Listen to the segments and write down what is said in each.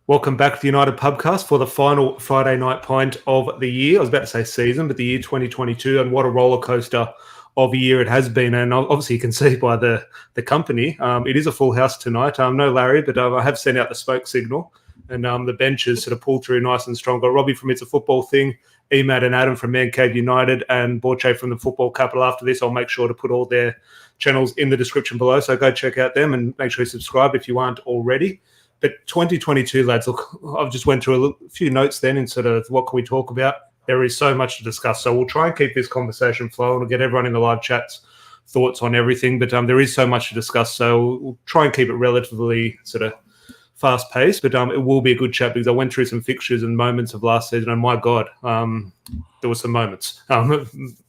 Welcome back to the United PubCast for the final Friday night pint of the year. I was about to say season, but the year 2022, and what a roller coaster of a year it has been. And obviously, you can see by the company, it is a full house tonight. No Larry, but I have sent out the smoke signal, and the benches sort of pulled through nice and strong. Got Robbie from It's a Football Thing, Emad and Adam from Man Cave United, and Borche from the Football Capital. After this, I'll make sure to put all their channels in the description below, so go check out them and make sure you subscribe if you aren't already. But 2022, lads, look, I've just went through a few notes then in sort of what can we talk about. There is so much to discuss. So we'll try and keep this conversation flowing. We'll get everyone in the live chats thoughts on everything. But there is so much to discuss. So we'll try and keep it relatively sort of fast paced. But it will be a good chat because I went through some fixtures and moments of last season. And my God, there were some moments,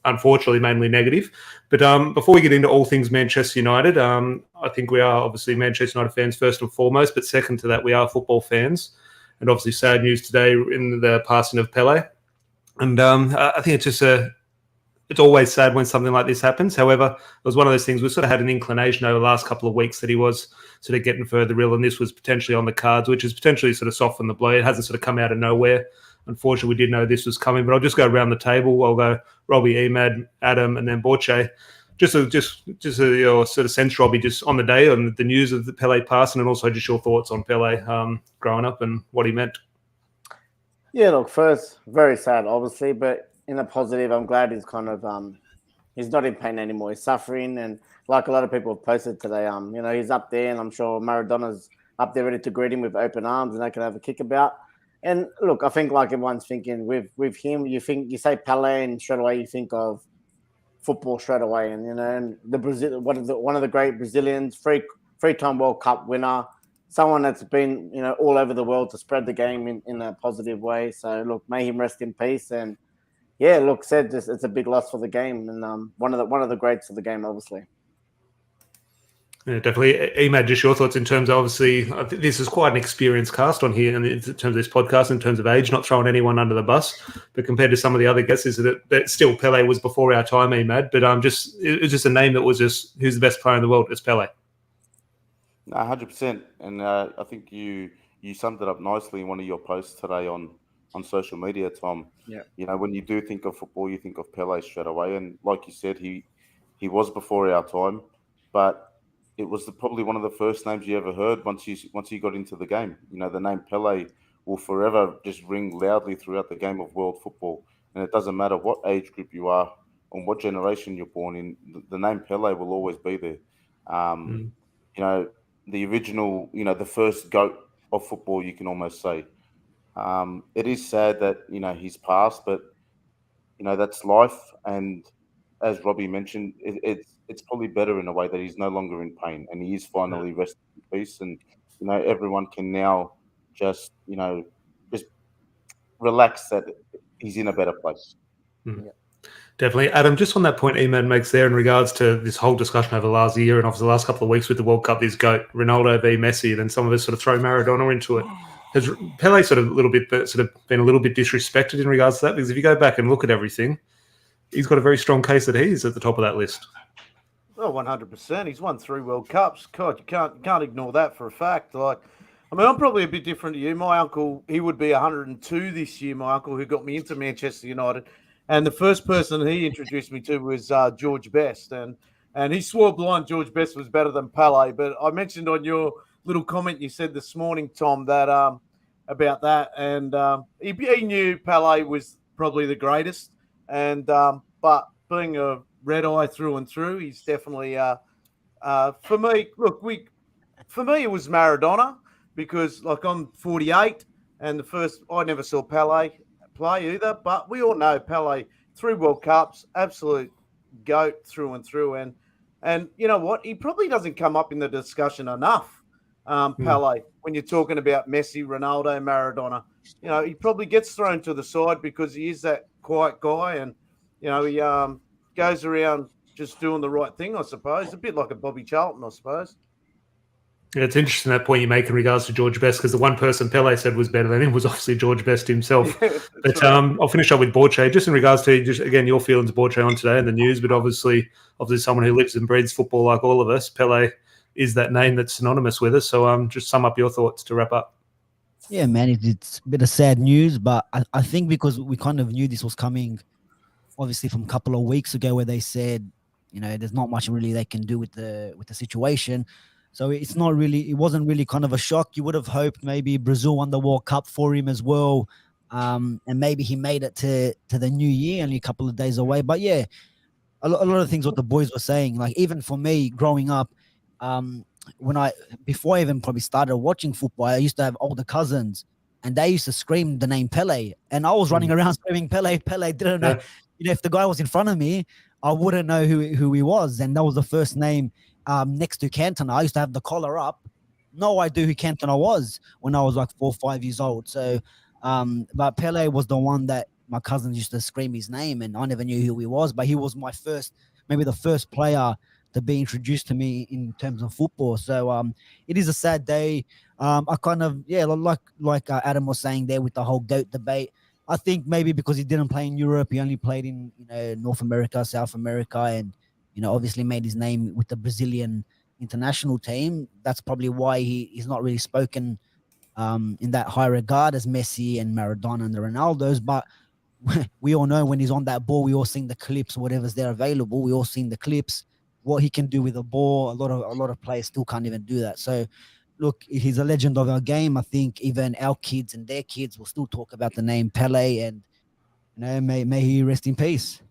unfortunately, mainly negative. But before we get into all things Manchester United, I think we are obviously Manchester United fans first and foremost, but second to that, we are football fans. And obviously sad news today in the passing of Pele. And I think it's always sad when something like this happens. However, it was one of those things we sort of had an inclination over the last couple of weeks that he was sort of getting further ill, and this was potentially on the cards, which has potentially sort of softened the blow. It hasn't sort of come out of nowhere. Unfortunately, we did know this was coming, but I'll just go around the table. I'll go Robbie, Emad, Adam, and then Borche. Just your sort of sense, Robbie, just on the day, on the news of the Pele passing, and also just your thoughts on Pele growing up and what he meant. Yeah, look, first, very sad, obviously, but in a positive, I'm glad he's kind of he's not in pain anymore. He's suffering, and like a lot of people have posted today, he's up there, and I'm sure Maradona's up there ready to greet him with open arms, and they can have a kick about. And look, I think like everyone's thinking with him, you say Pele, and straight away you think of football straight away, and and the Brazil, one of the great Brazilians, three-time World Cup winner, someone that's been all over the world to spread the game in a positive way. So look, may him rest in peace. And yeah, look, it's a big loss for the game, and one of the greats of the game, obviously. Yeah, definitely. Emad, just your thoughts in terms of, obviously, I think this is quite an experienced cast on here in terms of this podcast, in terms of age, not throwing anyone under the bus, but compared to some of the other guests, is that still Pele was before our time, Emad, but it was just a name that was just, who's the best player in the world? It's Pele. 100%. And I think you summed it up nicely in one of your posts today on social media, Tom. Yeah. When you do think of football, you think of Pele straight away. And like you said, he was before our time, but it was probably one of the first names you ever heard once you got into the game. The name Pele will forever just ring loudly throughout the game of world football. And it doesn't matter what age group you are or what generation you're born in, the name Pele will always be there. The original, the first GOAT of football, you can almost say. It is sad that, he's passed, but, that's life. And as Robbie mentioned, it's probably better in a way that he's no longer in pain and he is finally resting in peace. And, everyone can now just relax that he's in a better place. Mm-hmm. Yeah. Definitely. Adam, just on that point Emad makes there in regards to this whole discussion over the last year and obviously the last couple of weeks with the World Cup, this GOAT, Ronaldo v Messi, then some of us sort of throw Maradona into it. Has Pele been a little bit disrespected in regards to that? Because if you go back and look at everything, he's got a very strong case that he's at the top of that list. Well, 100%. He's won 3 World Cups. God, you can't ignore that for a fact. I'm probably a bit different to you. My uncle, he would be 102 this year, my uncle, who got me into Manchester United. And the first person he introduced me to was George Best. And he swore blind George Best was better than Pele. But I mentioned on your little comment you said this morning, Tom, that about that. And he knew Pele was probably the greatest. And but being a red eye through and through, he's definitely for me. Look, for me it was Maradona because I'm 48, and I never saw Pele play either. But we all know Pele, 3 World Cups, absolute GOAT through and through. And you know what? He probably doesn't come up in the discussion enough. Pele, when you're talking about Messi, Ronaldo, Maradona, he probably gets thrown to the side because he is that quiet guy, and he goes around just doing the right thing, I suppose. A bit like a Bobby Charlton, I suppose. Yeah, it's interesting that point you make in regards to George Best, because the one person Pele said was better than him was obviously George Best himself. Yeah, but right. I'll finish up with Borche, just in regards to again your feelings, Borche, on today in the news. But obviously someone who lives and breathes football like all of us, Pele is that name that's synonymous with us. So just sum up your thoughts to wrap up. Yeah, man, it's a bit of sad news, but I think because we kind of knew this was coming, obviously from a couple of weeks ago, where they said, there's not much really they can do with the situation. So it wasn't really kind of a shock. You would have hoped maybe Brazil won the World Cup for him as well, and maybe he made it to the new year, only a couple of days away. But yeah, a lot of things what the boys were saying, like even for me growing up, um, before I even probably started watching football, I used to have older cousins, and they used to scream the name Pele, and I was running around screaming Pele, Pele. Didn't know, if the guy was in front of me, I wouldn't know who he was, and that was the first name next to Cantona. I used to have the collar up, no idea who Cantona was when I was like 4 or 5 years old. So, but Pele was the one that my cousins used to scream his name, and I never knew who he was, but he was maybe the first player to be introduced to me in terms of football. So it is a sad day. I kind of, like Adam was saying there with the whole GOAT debate. I think maybe because he didn't play in Europe, he only played in North America, South America, and obviously made his name with the Brazilian international team. That's probably why he's not really spoken in that high regard as Messi and Maradona and the Ronaldos. But we all know when he's on that ball, we all seen the clips, whatever's there available. We all seen the clips, what he can do with a ball. A lot of players still can't even do that. So, look, he's a legend of our game. I think even our kids and their kids will still talk about the name Pele, and may he rest in peace.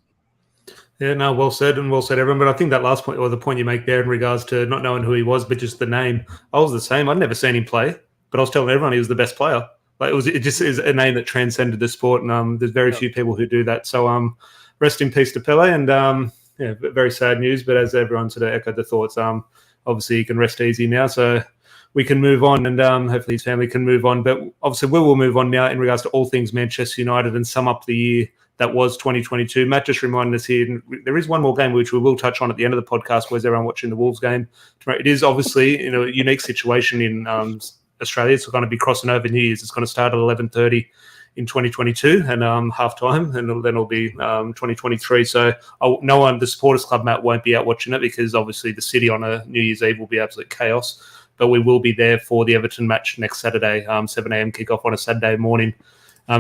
Yeah, no, well said, everyone. But I think that last point, or the point you make there in regards to not knowing who he was, but just the name, I was the same. I'd never seen him play, but I was telling everyone he was the best player. Like it just is a name that transcended the sport, and there's very few people who do that. So, rest in peace to Pele, and yeah, very sad news. But as everyone sort of echoed the thoughts, obviously he can rest easy now, so we can move on, and hopefully his family can move on. But obviously we will move on now in regards to all things Manchester United and sum up the year that was 2022. Matt just reminded us here, there is one more game which we will touch on at the end of the podcast. Where's everyone watching the Wolves game? It is obviously a unique situation in Australia. It's going to be crossing over New Year's. It's going to start at 11:30 in 2022 and half time, and then it'll be 2023. So no one, the supporters club, Matt, won't be out watching it because obviously the city on a New Year's Eve will be absolute chaos. But we will be there for the Everton match next Saturday, 7 a.m. kickoff on a Saturday morning.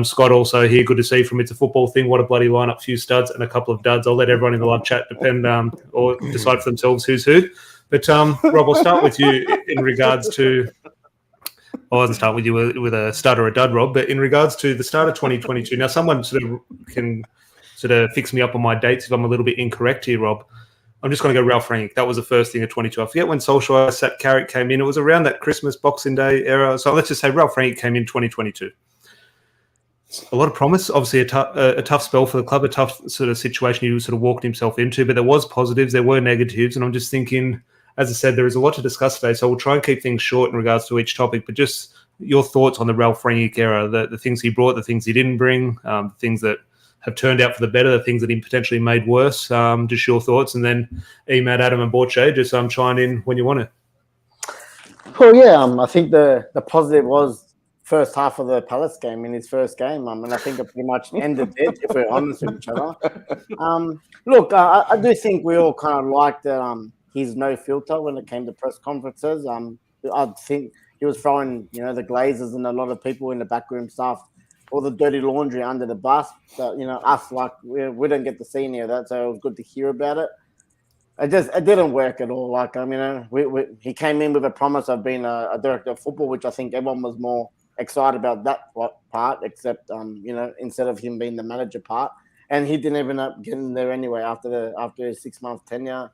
Scott also here, good to see from It's a Football Thing. What a bloody lineup, few studs and a couple of duds. I'll let everyone in the live chat depend or decide for themselves who's who. But Rob, I'll start with you in regards to. I wasn't start with you with a stud or a dud, Rob, but in regards to the start of 2022. Now, someone sort of can sort of fix me up on my dates if I'm a little bit incorrect here, Rob. I'm just going to go Ralph Rangnick. That was the first thing of 22. I forget when Solskjaer, Carrick came in. It was around that Christmas Boxing Day era. So let's just say Ralph Rangnick came in 2022. A lot of promise, obviously a tough spell for the club, a tough sort of situation he sort of walked himself into, but there was positives, there were negatives, and I'm just thinking, as I said, there is a lot to discuss today, so we'll try and keep things short in regards to each topic, but just your thoughts on the Ralph Rangnick era, the things he brought, the things he didn't bring, the things that have turned out for the better, the things that he potentially made worse, just your thoughts, and then Matt, Adam and Borche, just chime in when you want to. Well, yeah, I think the positive was first half of the Palace game in his first game. And I think it pretty much ended it, if we're honest with each other. Look, I do think we all kind of liked that he's no filter when it came to press conferences. I think he was throwing, the Glazers and a lot of people in the backroom staff, all the dirty laundry under the bus. But, us, like, we didn't get to see any of that, so it was good to hear about it. It didn't work at all. Like, he came in with a promise of being a director of football, which I think everyone was more excited about that part, except instead of him being the manager part, and he didn't even end up getting there anyway after his 6-month tenure.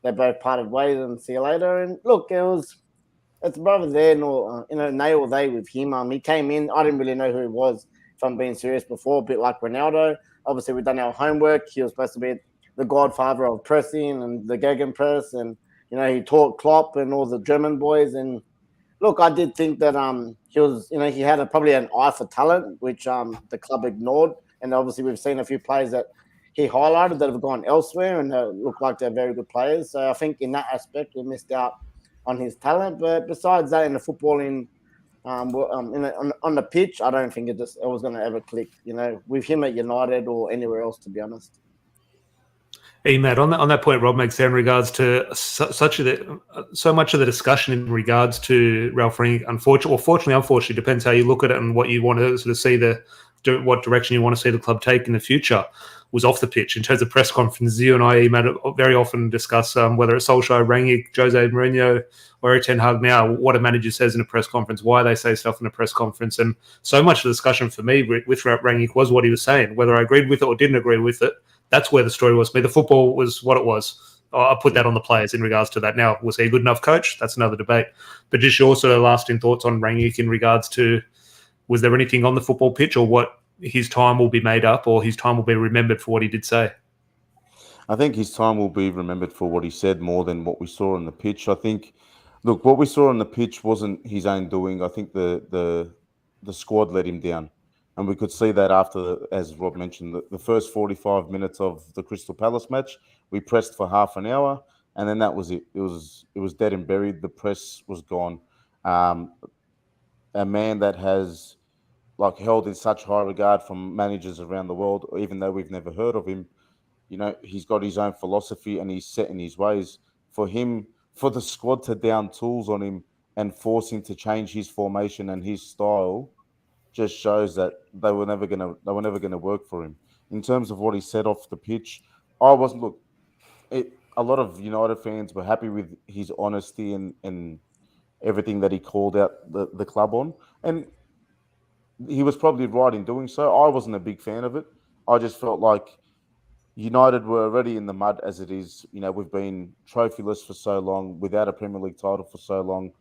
They both parted ways and see you later. And look, it's brother there, nay or they with him. He came in. I didn't really know who he was, if I'm being serious, before. A bit like Ronaldo. Obviously, we've done our homework. He was supposed to be the godfather of pressing and the gegenpress, and he taught Klopp and all the German boys. And look, I did think that he was, he had probably an eye for talent, which the club ignored. And obviously, we've seen a few players that he highlighted that have gone elsewhere and look like they're very good players. So I think in that aspect, we missed out on his talent. But besides that, in the footballing, on the pitch, I don't think it was going to ever click, with him at United or anywhere else, to be honest. Matt, on that point Rob makes there in regards to so much of the discussion in regards to Ralph Rangnick, unfortunately, depends how you look at it and what you want to sort of see what direction you want to see the club take in the future, was off the pitch. In terms of press conferences, you and I, Matt, very often discuss whether it's Solskjaer, Rangnick, Jose Mourinho, or Erik Ten Hag now, what a manager says in a press conference, why they say stuff in a press conference. And so much of the discussion for me with Rangnick was what he was saying, whether I agreed with it or didn't agree with it. That's where the story was for me. The football was what it was. I'll put that on the players in regards to that. Now, was he a good enough coach? That's another debate. But just your sort of lasting thoughts on Rangnick in regards to, was there anything on the football pitch or what his time will be made up or his time will be remembered for what he did say? I think his time will be remembered for what he said more than what we saw on the pitch. I think, look, what we saw on the pitch wasn't his own doing. I think the squad let him down. And we could see that after, as Rob mentioned, the first 45 minutes of the Crystal Palace match, we pressed for half an hour, and then that was it. It was dead and buried. The press was gone. A man that has held in such high regard from managers around the world, even though we've never heard of him, he's got his own philosophy and he's set in his ways. For the squad to down tools on him and force him to change his formation and his style just shows that they were never gonna work for him. In terms of what he said off the pitch, I wasn't. Look, a lot of United fans were happy with his honesty and everything that he called out the club on, and he was probably right in doing so. I wasn't a big fan of it. I just felt like United were already in the mud as it is. We've been trophyless for so long, without a Premier League title for so long.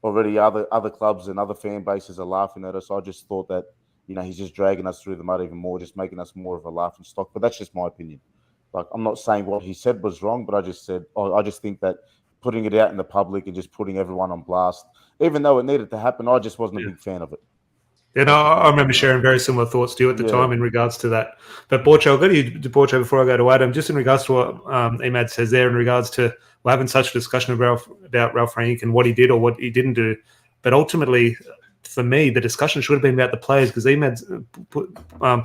Already other clubs and other fan bases are laughing at us. I just thought that, he's just dragging us through the mud even more, just making us more of a laughing stock. But that's just my opinion. I'm not saying what he said was wrong, but I just think that putting it out in the public and just putting everyone on blast, even though it needed to happen, I just wasn't a big fan of it. Yeah, no, I remember sharing very similar thoughts to you at the time in regards to that. But Borcho, I'll go to you, Borcho, before I go to Adam, just in regards to what Emad says there, in regards to we're having such a discussion about Ralph Rangnick and what he did or what he didn't do. But ultimately, for me, the discussion should have been about the players, because Emad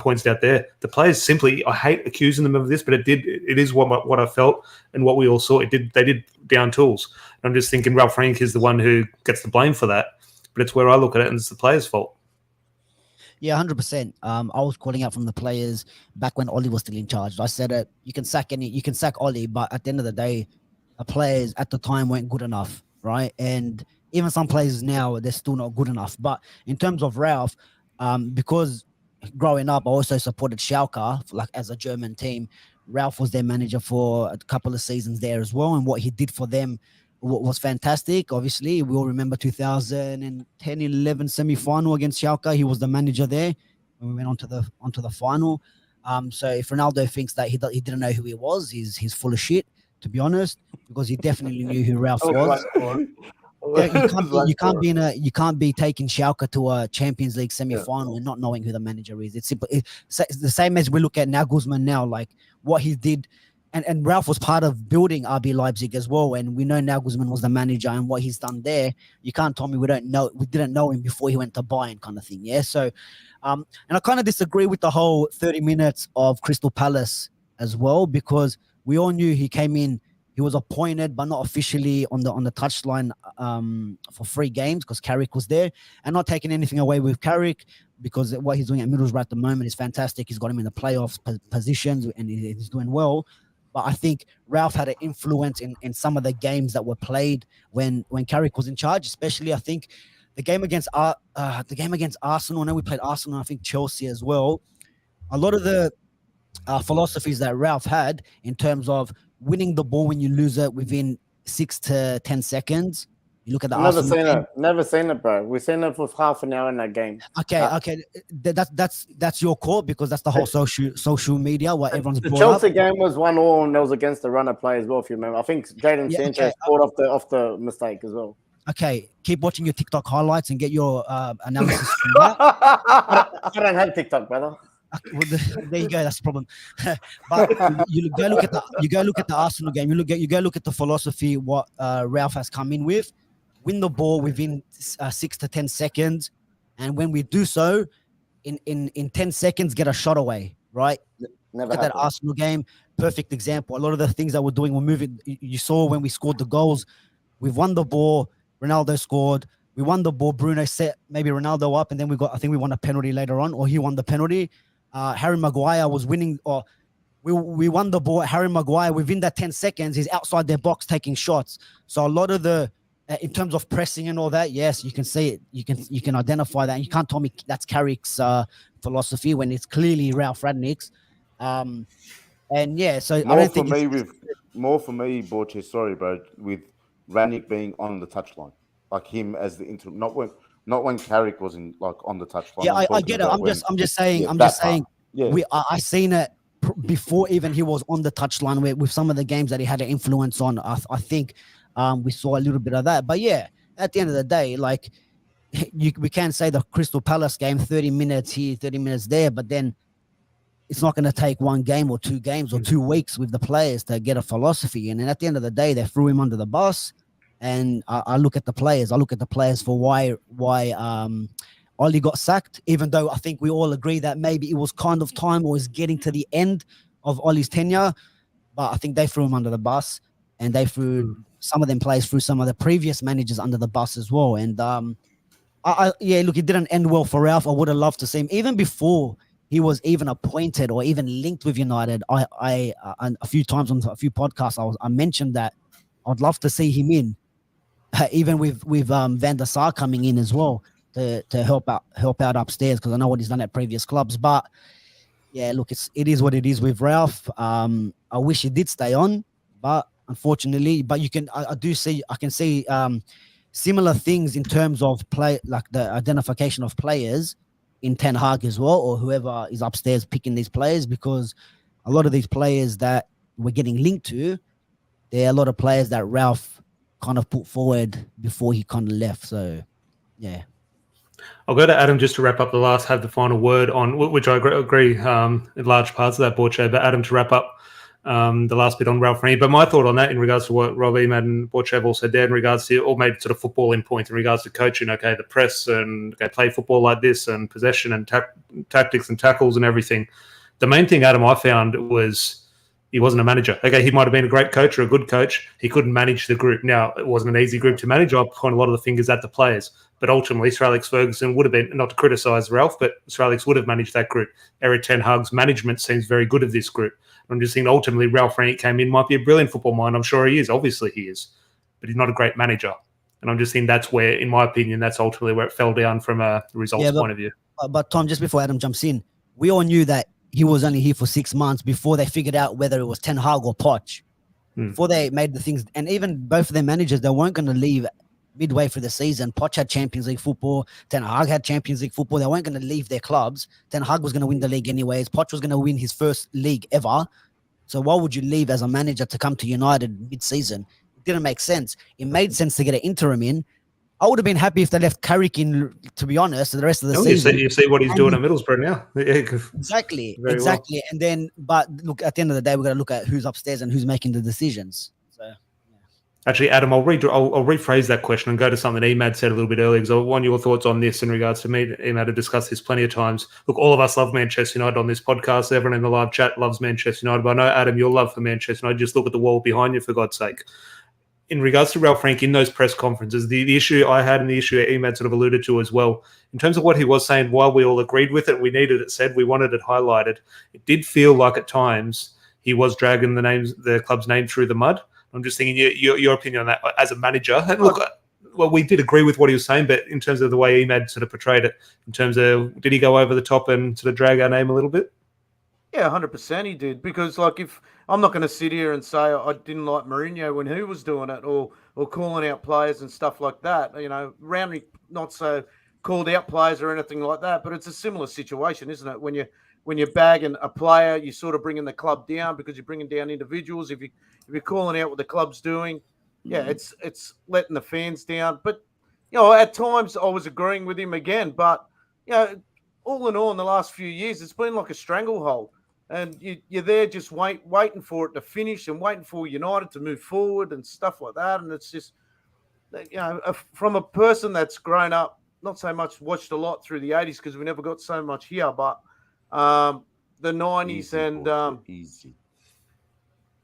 points out there, the players simply, I hate accusing them of this, but it is what I felt and what we all saw. They did down tools. And I'm just thinking Ralph Rangnick is the one who gets the blame for that. But it's where I look at it and it's the players' fault. Yeah, 100%. I was calling out from the players back when Ollie was still in charge. I said, you can sack Ollie, but at the end of the day, the players at the time weren't good enough, right? And even some players now, they're still not good enough. But in terms of Ralph, because growing up, I also supported Schalke, as a German team. Ralph was their manager for a couple of seasons there as well, and what he did for them was fantastic. Obviously, we all remember 2010-11 semi-final against Schalke. He was the manager there, and we went onto the final. So if Ronaldo thinks that he didn't know who he was, he's full of shit, to be honest, because he definitely knew who Ralph was. You can't be taking Schalke to a Champions League semi-final and not knowing who the manager is. It's simple. It's the same as we look at Nagelsmann now, like what he did. And Ralph was part of building RB Leipzig as well. And we know Nagelsmann was the manager, and what he's done there, you can't tell me we didn't know him before he went to Bayern, kind of thing. Yeah. So, and I kind of disagree with the whole 30 minutes of Crystal Palace as well, because we all knew he came in, he was appointed, but not officially on the touchline for 3 games, because Carrick was there. And not taking anything away with Carrick, because what he's doing at Middlesbrough at the moment is fantastic. He's got him in the playoff positions and he's doing well. But I think Ralph had an influence in some of the games that were played when Carrick was in charge, especially I think the game against Arsenal. I know we played Arsenal, I think Chelsea as well. A lot of the philosophies that Ralph had in terms of winning the ball when you lose it within 6 to 10 seconds. You look at the Never seen it, bro. We've seen it for half an hour in that game. Okay. That's your call, because that's the whole social media what everyone's brought the Chelsea up. game was 1-1, and that was against the runner play as well, if you remember. I think Jadon Sanchez scored off the mistake as well. Okay, keep watching your TikTok highlights and get your analysis from that. I don't have TikTok, brother. Well, there you go. That's the problem. But you go look at the Arsenal game. You go look at the philosophy what Ralph has come in with. Win the ball within 6 to 10 seconds, and when we do so, in 10 seconds, get a shot away. Right? Never look at that Arsenal game. perfect example. A lot of the things that we're doing, we're moving. You saw when we scored the goals, we've won the ball. Ronaldo scored. We won the ball. Bruno set maybe Ronaldo up, and then I think we won a penalty later on, or he won the penalty. Harry Maguire was winning, or we won the ball. Harry Maguire, within that 10 seconds, he's outside their box taking shots. So a lot of the, in terms of pressing and all that, yes, you can see it. You can identify that. And you can't tell me that's Carrick's philosophy when it's clearly Ralph Rangnick's. And yeah, so more I don't for think me, Borges, sorry, bro, with Ranić being on the touchline, like him as the interim, not when Carrick was in like on the touchline. Yeah, I get it. I'm just saying. Yeah. I seen it before even he was on the touchline with some of the games that he had an influence on. I think we saw a little bit of that. But yeah, at the end of the day, like we can say the Crystal Palace game, 30 minutes here, 30 minutes there, but then it's not going to take one game or 2 games or 2 weeks with the players to get a philosophy. And then at the end of the day, they threw him under the bus. And I look at the players. I look at the players for why Ollie got sacked, even though I think we all agree that maybe it was kind of time or was getting to the end of Ollie's tenure. But I think they threw him under the bus, and they threw some of them players threw some of the previous managers under the bus as well. And yeah, look, it didn't end well for Ralph. I would have loved to see him even before he was even appointed or even linked with United. I a few times on a few podcasts, I mentioned that I'd love to see him in, even with Van der Sar coming in as well to help out upstairs, because I know what he's done at previous clubs. But yeah, look, it is what it is with Ralph. I wish he did stay on, but unfortunately, but I can see similar things in terms of play, like the identification of players in Ten Hag as well, or whoever is upstairs picking these players, because a lot of these players that we're getting linked to, there are a lot of players that Ralph kind of put forward before he kind of left. So, yeah. I'll go to Adam just to wrap up have the final word on, which I agree in large parts of that, Borche, but Adam, to wrap up the last bit on Ralph Rangnick. But my thought on that in regards to what Rob Emad and Borche have also said in regards to, or maybe sort of footballing point in regards to coaching, okay, the press and play football like this and possession and tactics and tackles and everything. The main thing, Adam, I found was he wasn't a manager. Okay, he might have been a great coach or a good coach. He couldn't manage the group. Now, it wasn't an easy group to manage. I'll point a lot of the fingers at the players. But ultimately, Sir Alex Ferguson would have been, not to criticise Ralph, but Sir Alex would have managed that group. Erik Ten Hag's management seems very good of this group. I'm just thinking ultimately Ralph Rangnick came in, might be a brilliant football mind. I'm sure he is. Obviously he is. But he's not a great manager. And I'm just thinking that's where, in my opinion, that's ultimately where it fell down from a results point of view. But Tom, just before Adam jumps in, we all knew that he was only here for 6 months before they figured out whether it was Ten Hag or Poch. Before they made the things, and even both of their managers, they weren't going to leave midway through the season. Poch had Champions League football. Ten Hag had Champions League football. They weren't going to leave their clubs. Ten Hag was going to win the league anyways. Poch was going to win his first league ever. So why would you leave as a manager to come to United mid-season? It didn't make sense. It made sense to get an interim in. I would have been happy if they left Carrick in, to be honest, the rest of the season. You see what he's doing at Middlesbrough now. Exactly. Well. And then, but look, at the end of the day, we've got to look at who's upstairs and who's making the decisions. So, yeah. Actually, Adam, I'll rephrase that question and go to something Emad said a little bit earlier, because I want your thoughts on this in regards to me. Emad have discussed this plenty of times. Look, all of us love Manchester United on this podcast. Everyone in the live chat loves Manchester United. But I know, Adam, your love for Manchester United, just look at the wall behind you, for God's sake. In regards to Ralph Rangnick in those press conferences, the issue I had and the issue Emad sort of alluded to as well, in terms of what he was saying, while we all agreed with it, we needed it said, we wanted it highlighted, it did feel like at times he was dragging the club's name through the mud. I'm just thinking your opinion on that as a manager. And look, well, we did agree with what he was saying, but in terms of the way Emad sort of portrayed it, in terms of, did he go over the top and sort of drag our name a little bit? Yeah, 100% he did. Because, like, if I'm not going to sit here and say I didn't like Mourinho when he was doing it, or calling out players and stuff like that. You know, Roundly not so called out players or anything like that, but it's a similar situation, isn't it? When you're bagging a player, you're sort of bringing the club down because you're bringing down individuals. If you're calling out what the club's doing, yeah, it's letting the fans down. But you know, at times I was agreeing with him again. But you know, all in all, in the last few years, it's been like a stranglehold. And you're there just waiting for it to finish and waiting for United to move forward and stuff like that. And it's just, you know, from a person that's grown up, not so much watched a lot through the 80s because we never got so much here, but the 90s easy, and easy.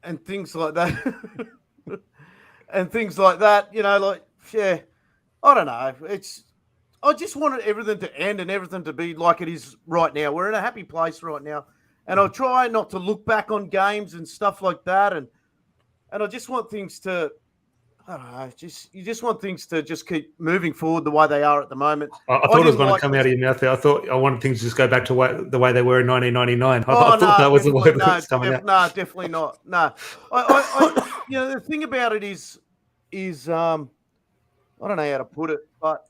and things like that. And things like that, you know, like, yeah, I don't know. I just wanted everything to end and everything to be like it is right now. We're in a happy place right now. And I try not to look back on games and stuff like that. And I just want things to, I don't know, you just want things to just keep moving forward the way they are at the moment. I thought it was going to come out of your mouth there. I thought I wanted things to just go back to the way they were in 1999. I thought that was the word that's coming out. No, definitely not. No, I you know, the thing about it is I don't know how to put it, but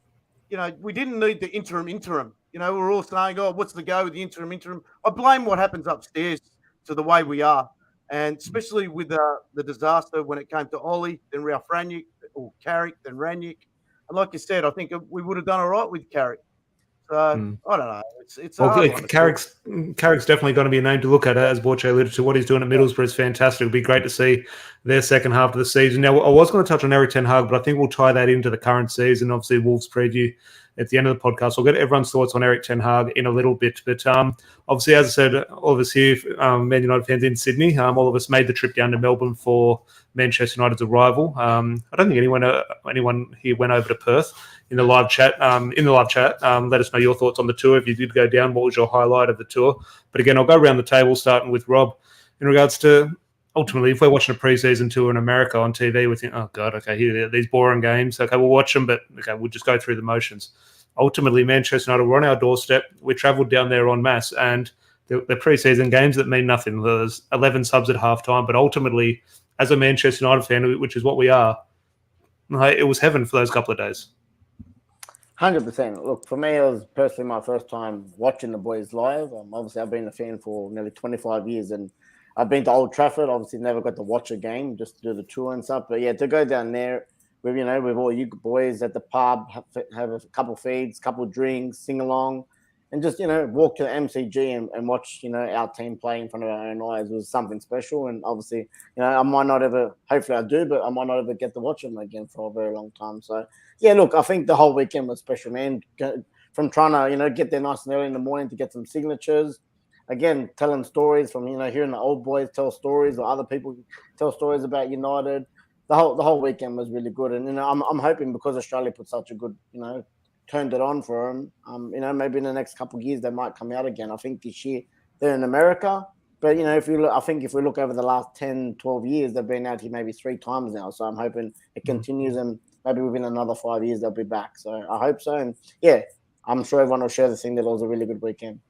you know, we didn't need the interim. You know, we're all saying, "Oh, what's the go with the interim?" I blame what happens upstairs to the way we are, and especially with the disaster when it came to Ollie, then Ralph Ranić, or Carrick, then Ranić. And like you said, I think we would have done all right with Carrick. So I don't know. It's a hard one. Carrick's definitely going to be a name to look at, as Borche alluded to. What he's doing at Middlesbrough is fantastic. It'll be great to see their second half of the season. Now, I was going to touch on Erik ten Hag, but I think we'll tie that into the current season. Obviously, Wolves preview at the end of the podcast. I'll get everyone's thoughts on Erik ten Hag in a little bit. But obviously, as I said, all of us here, Man United fans in Sydney, all of us made the trip down to Melbourne for Manchester United's arrival. I don't think anyone here went over to Perth. In the live chat, let us know your thoughts on the tour. If you did go down, what was your highlight of the tour? But again, I'll go around the table, starting with Rob. In regards to, ultimately, if we're watching a preseason tour in America on TV, we think, oh, God, okay, here, these boring games. Okay, we'll watch them, but okay, we'll just go through the motions. Ultimately, Manchester United were on our doorstep. We travelled down there en masse, and the preseason games that mean nothing. There's 11 subs at halftime, but ultimately, as a Manchester United fan, which is what we are, it was heaven for those couple of days. 100%. Look, for me, it was personally my first time watching the boys live. Obviously, I've been a fan for nearly 25 years, and I've been to Old Trafford. Obviously, never got to watch a game, just to do the tour and stuff. But yeah, to go down there with with all you boys at the pub, have a couple feeds, couple drinks, sing along, and just walk to the MCG and watch our team play in front of our own eyes was something special. And obviously, I might not ever, hopefully I do, but I might not ever get to watch them again for a very long time. So yeah, look, I think the whole weekend was special, man. From trying to get there nice and early in the morning to get some signatures, again telling stories from hearing the old boys tell stories or other people tell stories about United. The whole weekend was really good, and I'm hoping because Australia put such a good turned it on for them. Maybe in the next couple of years they might come out again. I think this year they're in America, but if we look over the last 10, 12 years, they've been out here maybe 3 times now. So I'm hoping it continues, and maybe within another 5 years they'll be back. So I hope so, and yeah, I'm sure everyone will share the thing that it was a really good weekend.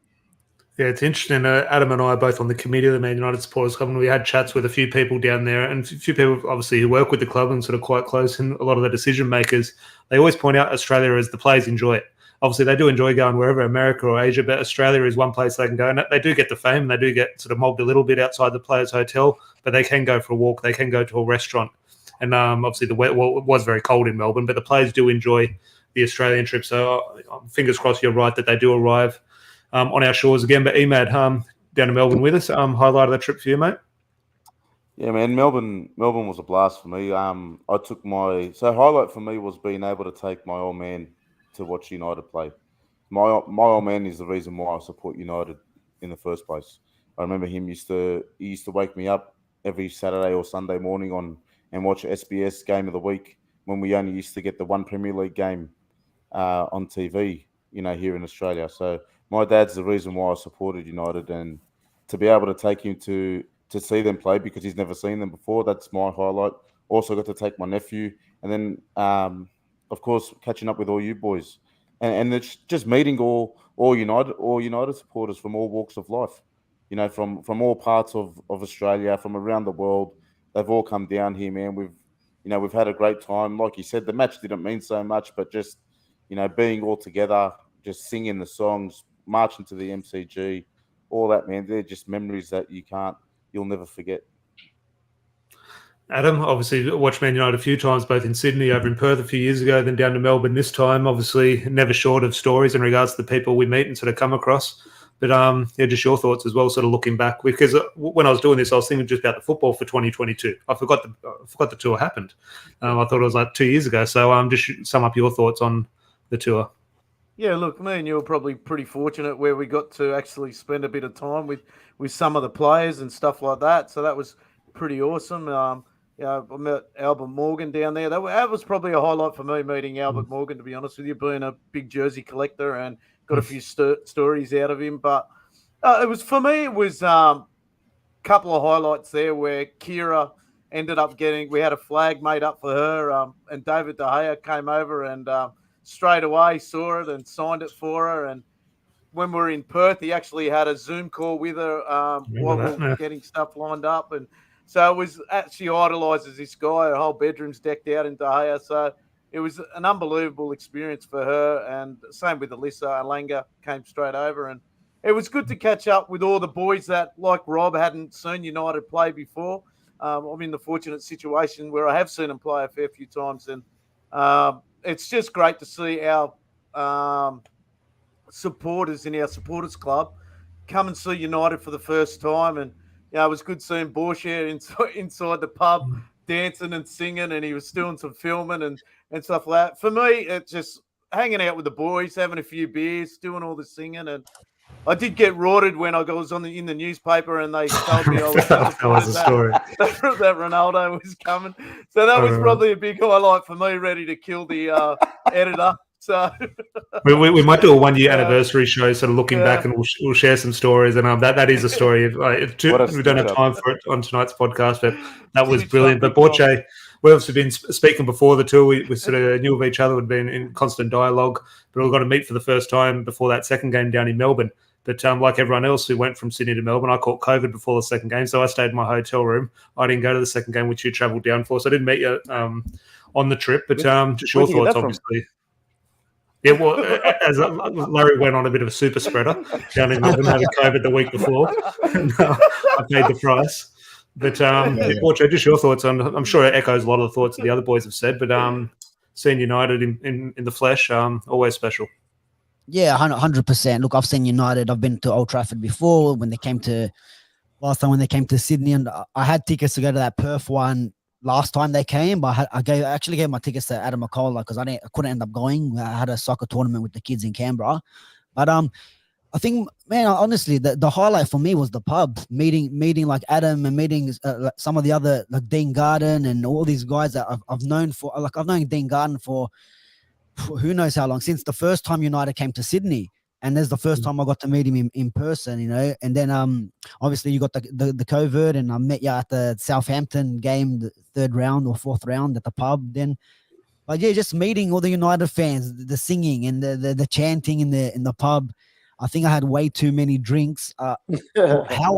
Yeah, it's interesting. Adam and I are both on the committee of the Man United Supporters Club, and we had chats with a few people down there, and a few people obviously who work with the club and sort of quite close, and a lot of the decision makers. They always point out Australia as the players enjoy it. Obviously, they do enjoy going wherever, America or Asia, but Australia is one place they can go, and they do get the fame. They do get sort of mobbed a little bit outside the players' hotel, but they can go for a walk. They can go to a restaurant, and obviously it was very cold in Melbourne, but the players do enjoy the Australian trip. So fingers crossed you're right that they do arrive on our shores again. But Emad, down to Melbourne with us. Highlight of the trip for you, mate? Yeah, man, Melbourne was a blast for me. I took highlight for me was being able to take my old man to watch United play. My old man is the reason why I support United in the first place. I remember he used to wake me up every Saturday or Sunday morning and watch SBS Game of the Week when we only used to get the one Premier League game on TV, here in Australia. So my dad's the reason why I supported United, and to be able to take him to see them play because he's never seen them before, that's my highlight. Also got to take my nephew, and then of course catching up with all you boys, and it's just meeting all United supporters from all walks of life, from all parts of Australia, from around the world. They've all come down here, man. We've had a great time. Like you said, the match didn't mean so much, but just being all together, just singing the songs, marching to the MCG, all that, man. They're just memories that you'll never forget. Adam, obviously watched Man United a few times, both in Sydney, over in Perth a few years ago, then down to Melbourne this time. Obviously never short of stories in regards to the people we meet and sort of come across. But just your thoughts as well, sort of looking back, because when I was doing this, I was thinking just about the football for 2022. I forgot the tour happened. I thought it was like 2 years ago. So just sum up your thoughts on the tour. Yeah, look, me and you were probably pretty fortunate where we got to actually spend a bit of time with some of the players and stuff like that. So that was pretty awesome. I met Albert Morgan down there. That was probably a highlight for me, meeting Albert Morgan, to be honest with you, being a big jersey collector, and got a few stories out of him. But it was a couple of highlights there where Kira ended up we had a flag made up for her, and David De Gea came over and straight away saw it and signed it for her. And when we were in Perth, he actually had a Zoom call with her while we were getting stuff lined up. And so it was, she idolises this guy. Her whole bedroom's decked out in De Gea. So it was an unbelievable experience for her. And same with Alyssa. Alanga came straight over. And it was good to catch up with all the boys that, like Rob, hadn't seen United play before. I'm in the fortunate situation where I have seen them play a fair few times. And it's just great to see our supporters in our supporters club come and see United for the first time. And it was good seeing Borchia inside the pub dancing and singing, and he was doing some filming and stuff like that. For me, it's just hanging out with the boys, having a few beers, doing all the singing. And I did get rorted when I was in the newspaper, and they told me I was that was a story. that Ronaldo was coming. So that was probably a big highlight for me, ready to kill the editor. So we might do a 1 year anniversary show, sort of looking back, and we'll share some stories. And that is a story. We don't have time for it on tonight's podcast, but that was brilliant. But Borche, we've obviously been speaking before the tour. We sort of knew of each other, had been in constant dialogue, but we got to meet for the first time before that second game down in Melbourne. But like everyone else who went from Sydney to Melbourne, I caught COVID before the second game, so I stayed in my hotel room. I didn't go to the second game, which you travelled down for, so I didn't meet you on the trip. But just your thoughts, obviously. Yeah, well, as Larry went on a bit of a super spreader down in Melbourne, having COVID the week before, and, I paid the price. But Borche, just your thoughts on. I'm sure it echoes a lot of the thoughts that the other boys have said. But seeing United in the flesh, always special. Yeah, 100%. Look, I've seen United. I've been to Old Trafford before when they came to Sydney, and I had tickets to go to that Perth one last time they came, but I actually gave my tickets to Adam McCullough because I couldn't end up going. I had a soccer tournament with the kids in Canberra. But I think, man, honestly, the highlight for me was the pub, meeting like Adam, and meeting like some of the other, like Dean Garden and all these guys that I've known for, like I've known Dean Garden for who knows how long, since the first time United came to Sydney. And there's the first time I got to meet him in person, and then obviously you got the COVID, and I met you at the Southampton game, the third round or fourth round at the pub. Then, but yeah, just meeting all the United fans, the singing and the chanting in the pub. I think I had way too many drinks. How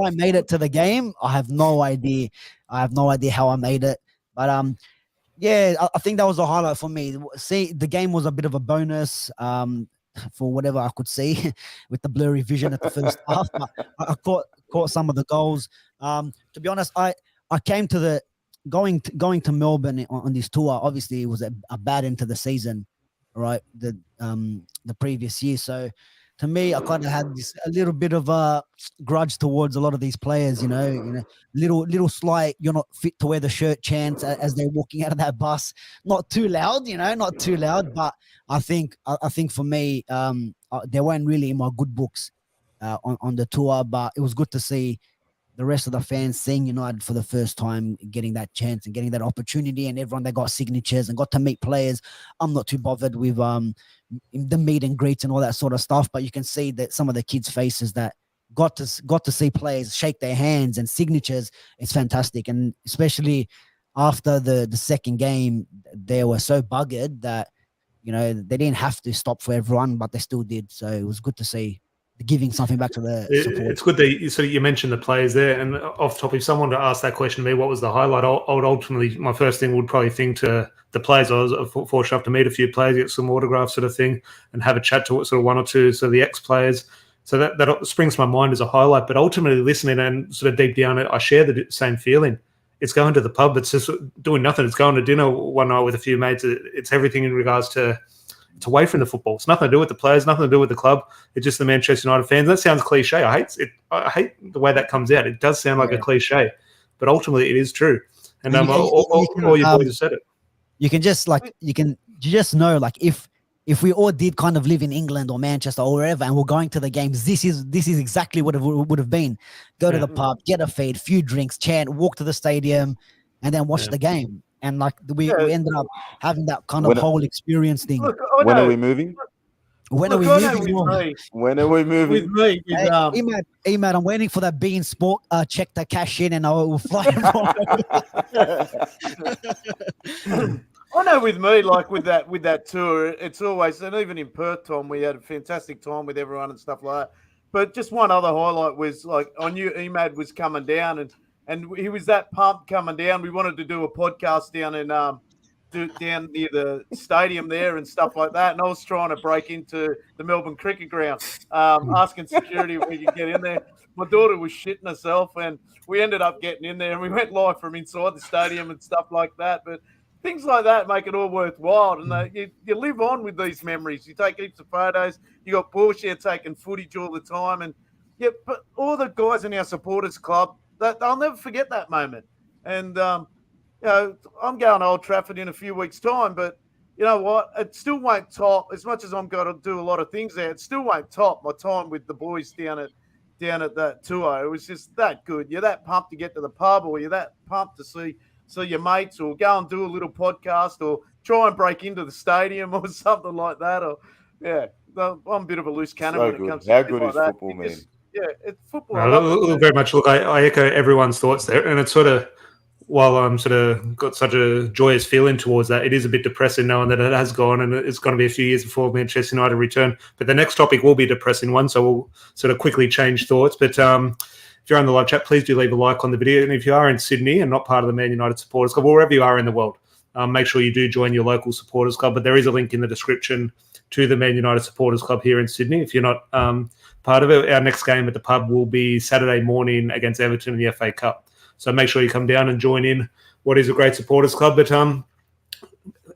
I made it to the game, I have no idea. How I made it, but yeah, I think that was a highlight for me. See, the game was a bit of a bonus. For whatever I could see with the blurry vision at the first half. I caught some of the goals. To be honest, I came to going to Melbourne on this tour. Obviously, it was a bad end to the season, right? The previous year. So to me, I kind of had a little bit of a grudge towards a lot of these players. Little slight, you're not fit to wear the shirt chants as they're walking out of that bus. Not too loud, not too loud. But I think for me, they weren't really in my good books on the tour. But it was good to see the rest of the fans seeing United for the first time, getting that chance and getting that opportunity, and everyone that got signatures and got to meet players. I'm not too bothered with the meet and greets and all that sort of stuff, but you can see that some of the kids' faces that got to see players shake their hands and signatures. It's fantastic, and especially after the second game, they were so buggered that they didn't have to stop for everyone, but they still did. So it was good to see giving something back to the support. It's good that you mentioned the players there, and off top, if someone asked that question to me, what was the highlight? I would ultimately, my first thing would probably think to the players. I was fortunate enough to meet a few players, get some autographs sort of thing, and have a chat to sort of one or two of the ex-players. So that springs to my mind as a highlight. But ultimately, listening and sort of deep down, I share the same feeling. It's going to the pub. It's just doing nothing. It's going to dinner one night with a few mates. It's everything in regards to. It's away from the football. It's nothing to do with the players, nothing to do with the club. It's just the Manchester United fans. That sounds cliche. I hate the way that comes out. It does sound like a cliche, but ultimately it is true. And all your boys have said it. You can just you just know, like, if if we all did kind of live in England or Manchester or wherever, and we're going to the games, this is exactly what it would have been. Go to the pub, get a feed, few drinks, chant, walk to the stadium, and then watch the game. And like we ended up having that kind of whole experience thing. Look, When are we moving? When are we moving? When are we moving? With me, Hey, Emad, I'm waiting for that beIN Sport check to cash in, and I will fly. I know with me, like with that tour, it's always, and even in Perth, Tom, we had a fantastic time with everyone and stuff like that. But just one other highlight was like I knew Emad was coming down, and he was that pumped coming down. We wanted to do a podcast down in down near the stadium there and stuff like that. And I was trying to break into the Melbourne Cricket Ground, asking security if we could get in there. My daughter was shitting herself, and we ended up getting in there, and we went live from inside the stadium and stuff like that. But things like that make it all worthwhile. And you live on with these memories. You take heaps of photos. You got Bullshit taking footage all the time. And yeah, but all the guys in our supporters club, they'll never forget that moment. And, you know, I'm going to Old Trafford in a few weeks' time, but you know what? It still won't top, as much as I'm going to do a lot of things there, it still won't top my time with the boys down at that tour. It was just that good. You're that pumped to get to the pub, or you're that pumped to see your mates, or go and do a little podcast, or try and break into the stadium or something like that. Or yeah, I'm a bit of a loose cannon when it comes to how good like is that. football, man? Yeah, it's football. Very much. Look, I echo everyone's thoughts there, and it's sort of, while I'm sort of got such a joyous feeling towards that, it is a bit depressing knowing that it has gone, and it's going to be a few years before Manchester United return. But the next topic will be a depressing one, so we'll sort of quickly change thoughts. But if you're on the live chat, please do leave a like on the video. And if you are in Sydney and not part of the Man United Supporters Club, or wherever you are in the world, make sure you do join your local supporters club. But there is a link in the description to the Man United Supporters Club here in Sydney. If you're not part of it, our next game at the pub will be Saturday morning against Everton in the FA Cup. So make sure you come down and join in what is a great supporters club. But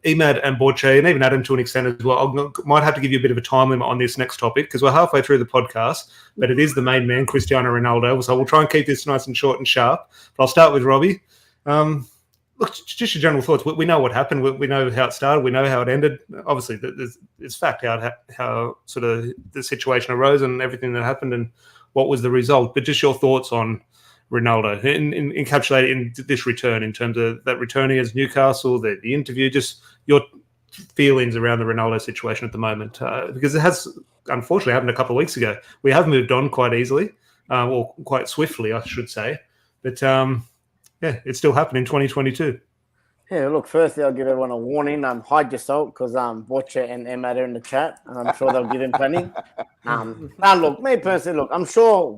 Emad and Borche, and even Adam to an extent as well, I might have to give you a bit of a time limit on this next topic because we're halfway through the podcast, but it is the main man, Cristiano Ronaldo. So we'll try and keep this nice and short and sharp. But I'll start with Robbie. Look, just your general thoughts. We know what happened. We know how it started. We know how it ended. Obviously, it's fact how sort of the situation arose and everything that happened and what was the result. But just your thoughts on Ronaldo, encapsulated in this return, in terms of that returning as Newcastle, the interview, just your feelings around the Ronaldo situation at the moment, because it has unfortunately happened a couple of weeks ago. We have moved on quite easily, or quite swiftly, I should say, but yeah, it's still happening in 2022. Yeah, look, firstly, I'll give everyone a warning. Hide your salt because Watcher and Emma are in the chat, and I'm sure they'll give him plenty. Now, look, me personally, look, I'm sure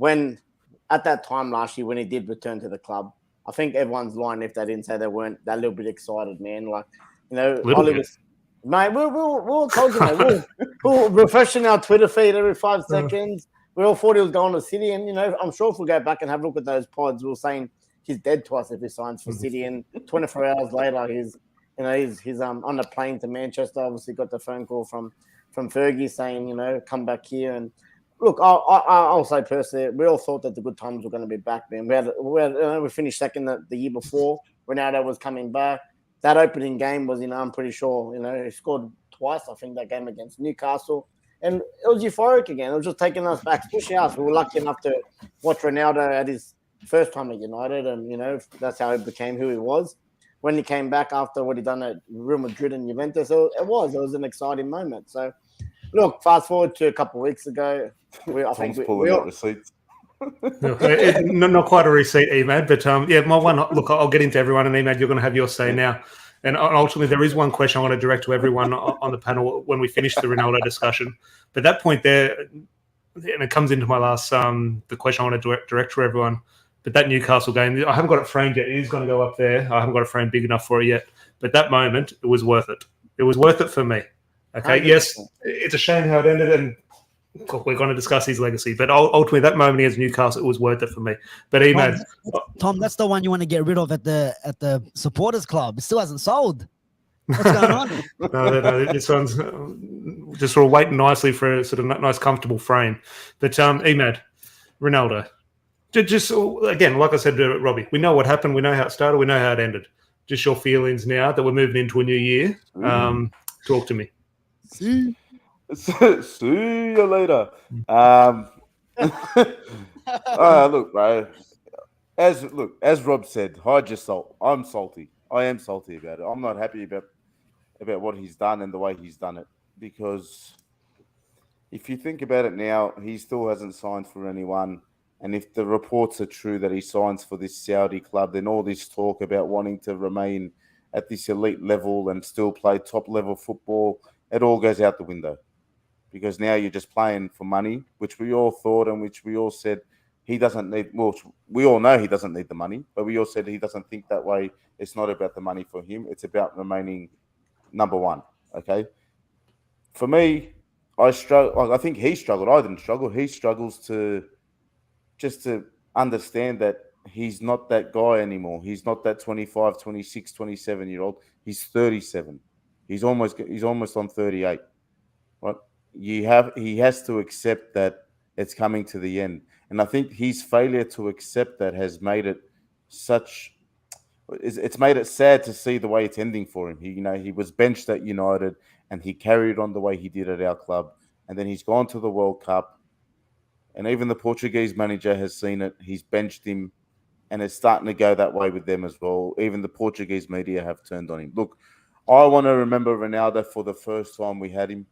at that time last year when he did return to the club, I think everyone's lying if they didn't say they weren't that little bit excited, man. Like, you know, Ollie was, mate, we'll told you, mate, we're refreshing our Twitter feed every 5 seconds. We all thought he was going to City, and, you know, I'm sure if we go back and have a look at those pods, we're saying he's dead to us if he signs for City, and 24 hours later, he's on the plane to Manchester. Obviously got the phone call from Fergie saying, you know, come back here. And look, I'll say personally, we all thought that the good times were going to be back, man. We finished second the year before. Ronaldo was coming back. That opening game was, you know, I'm pretty sure, you know, he scored twice, I think, that game against Newcastle. And it was euphoric again. It was just taking us back, especially us. We were lucky enough to watch Ronaldo at his first time at United, and, you know, that's how he became who he was. When he came back after what he'd done at Real Madrid and Juventus, it was an exciting moment. So, look, fast forward to a couple of weeks ago. I think we all receipts. Not quite a receipt, Emad, but yeah, my one. Look, I'll get into everyone, and Emad, you're going to have your say now. And ultimately, there is one question I want to direct to everyone on the panel when we finish the Ronaldo discussion. But that point there, and it comes into my last the question I want to direct to everyone. But that Newcastle game, I haven't got it framed yet. It is going to go up there. I haven't got it framed big enough for it yet. But that moment, it was worth it. It was worth it for me. Okay, yes, it's a shame how it ended, and we're going to discuss his legacy. But ultimately, that moment against Newcastle, it was worth it for me. But Tom, that's the one you want to get rid of at the supporters club. It still hasn't sold. What's going on? No, this one's just sort of waiting nicely for a sort of nice, comfortable frame. But Emad, Ronaldo, just again, like I said to Robbie, we know what happened. We know how it started. We know how it ended. Just your feelings now that we're moving into a new year. Talk to me. See, See you later. Look, bro. As Rob said, hide your salt. I'm salty. I am salty about it. I'm not happy about what he's done and the way he's done it, because if you think about it now, he still hasn't signed for anyone. And if the reports are true that he signs for this Saudi club, then all this talk about wanting to remain at this elite level and still play top level football, it all goes out the window. Because now you're just playing for money, which we all thought and which we all said he doesn't need. Well, we all know he doesn't need the money, but we all said he doesn't think that way. It's not about the money for him. It's about remaining number one. Okay. For me, I struggle. I think he struggled. I didn't struggle. He struggles to understand that he's not that guy anymore. He's not that 25, 26, 27-year-old. He's 37. He's almost on 38. Right? He has to accept that it's coming to the end. And I think his failure to accept that has made it it's made it sad to see the way it's ending for him. He was benched at United and he carried on the way he did at our club. And then he's gone to the World Cup. And even the Portuguese manager has seen it. He's benched him. And it's starting to go that way with them as well. Even the Portuguese media have turned on him. Look, I want to remember Ronaldo for the first time we had him,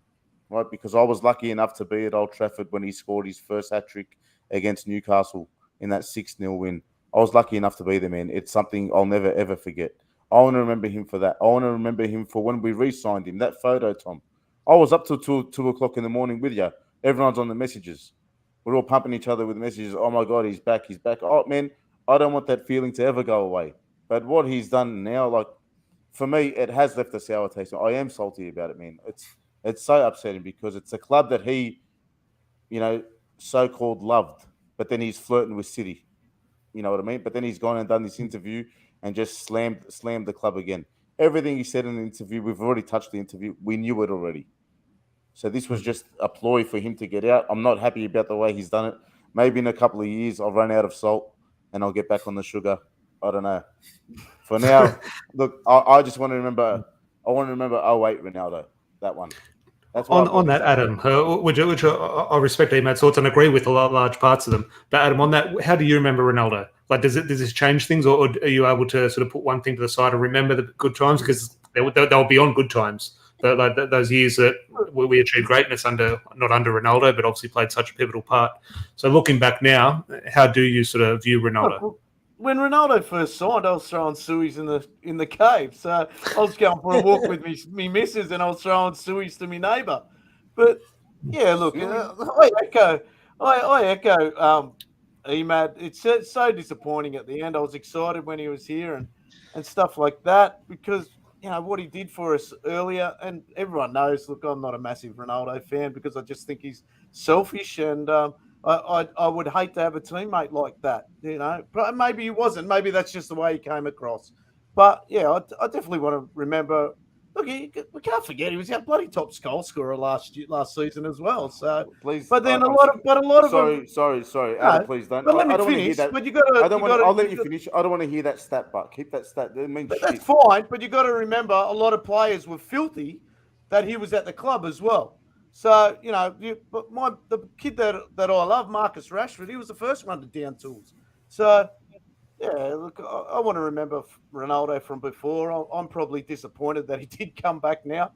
right? Because I was lucky enough to be at Old Trafford when he scored his first hat-trick against Newcastle in that 6-0 win. I was lucky enough to be there, man. It's something I'll never, ever forget. I want to remember him for that. I want to remember him for when we re-signed him. That photo, Tom. I was up till 2 o'clock in the morning with you. Everyone's on the messages. We're all pumping each other with messages. Oh, my God, he's back. He's back. Oh, man, I don't want that feeling to ever go away. But what he's done now, like, for me, it has left a sour taste. I am salty about it, man. It's so upsetting because it's a club that he, so-called loved, but then he's flirting with City. You know what I mean? But then he's gone and done this interview and just slammed the club again. Everything he said in the interview, we've already touched the interview. We knew it already. So this was just a ploy for him to get out. I'm not happy about the way he's done it. Maybe in a couple of years I'll run out of salt and I'll get back on the sugar. I don't know. For now, look, I just want to remember. I want to remember 08 Ronaldo. That one. That's on that, Adam. Which I respect Emad's thoughts and agree with large parts of them. But Adam, on that, how do you remember Ronaldo? Like, does this change things, or are you able to sort of put one thing to the side and remember the good times because they'll be on good times? But like those years that we achieved greatness not under Ronaldo, but obviously played such a pivotal part. So looking back now, how do you sort of view Ronaldo? When Ronaldo first signed, I was throwing sueys in the cave. So I was going for a walk with me missus, and I was throwing sueys to my neighbour. But yeah, look, I echo Emad. It's so disappointing at the end. I was excited when he was here and stuff like that because what he did for us earlier, and everyone knows. Look, I'm not a massive Ronaldo fan because I just think he's selfish and. I would hate to have a teammate like that, But maybe he wasn't. Maybe that's just the way he came across. But yeah, I definitely want to remember. Look, we can't forget he was our bloody top goal scorer last season as well. So, please. But then a lot of Sorry. No, Adam, please don't. But let me I don't finish. That. But you got to. I'll let you finish. I don't want to hear that stat, but keep that stat. That means shit. That's fine. But you got to remember, a lot of players were filthy that he was at the club as well. So, the kid that I love, Marcus Rashford, he was the first one to down tools. So, yeah, look, I want to remember Ronaldo from before. I'm probably disappointed that he did come back now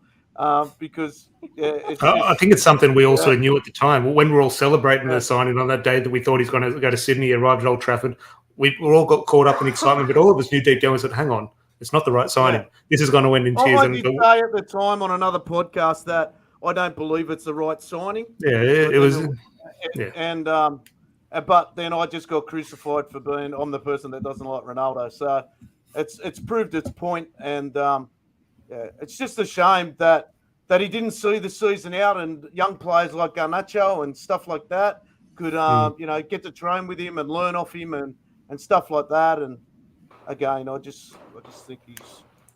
because I think it's something we also knew at the time. When we're all celebrating the signing on that day that we thought he's going to go to Sydney, arrived at Old Trafford, we all got caught up in excitement, but all of us knew deep down, we said, hang on, it's not the right signing. Yeah. This is going to end in tears. I did say at the time on another podcast that I don't believe it's the right signing. Yeah, it was. And but then I just got crucified for I'm the person that doesn't like Ronaldo. So it's proved its point, and it's just a shame that he didn't see the season out, and young players like Garnacho and stuff like that could get to train with him and learn off him and stuff like that. And again, I just think he's.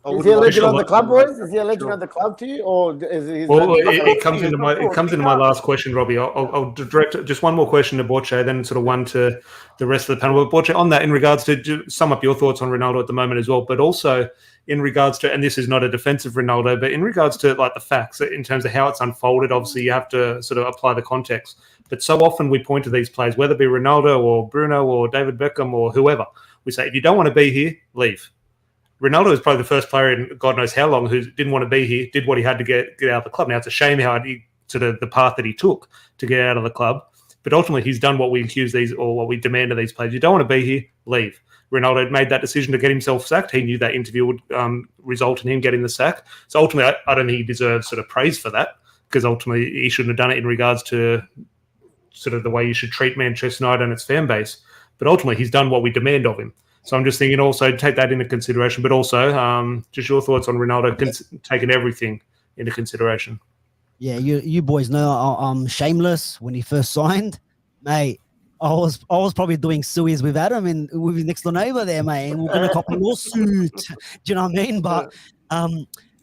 Is he a legend of the club, boys? Is he a legend of the club to you, or is he? Well, it comes into my last question, Robbie. I'll direct just one more question to Borche, then sort of one to the rest of the panel. But Borche, on that, in regards to sum up your thoughts on Ronaldo at the moment as well, but also in regards to, and this is not a defensive Ronaldo, but in regards to like the facts in terms of how it's unfolded. Obviously, you have to sort of apply the context. But so often we point to these players, whether it be Ronaldo or Bruno or David Beckham or whoever, we say, if you don't want to be here, leave. Ronaldo is probably the first player in God knows how long who didn't want to be here, did what he had to get out of the club. Now, it's a shame how he sort of the path that he took to get out of the club. But ultimately, he's done what we accuse these or what we demand of these players. You don't want to be here, leave. Ronaldo had made that decision to get himself sacked. He knew that interview would result in him getting the sack. So ultimately, I don't think he deserves sort of praise for that, because ultimately he shouldn't have done it in regards to sort of the way you should treat Manchester United and its fan base. But ultimately, he's done what we demand of him. So I'm just thinking also take that into consideration, but also just your thoughts on Ronaldo taking everything into consideration. Yeah, you boys know I'm shameless. When he first signed, mate, I was probably doing suies with Adam and with his next door neighbor there, mate. And we're gonna copy a lawsuit. Do you know what I mean? But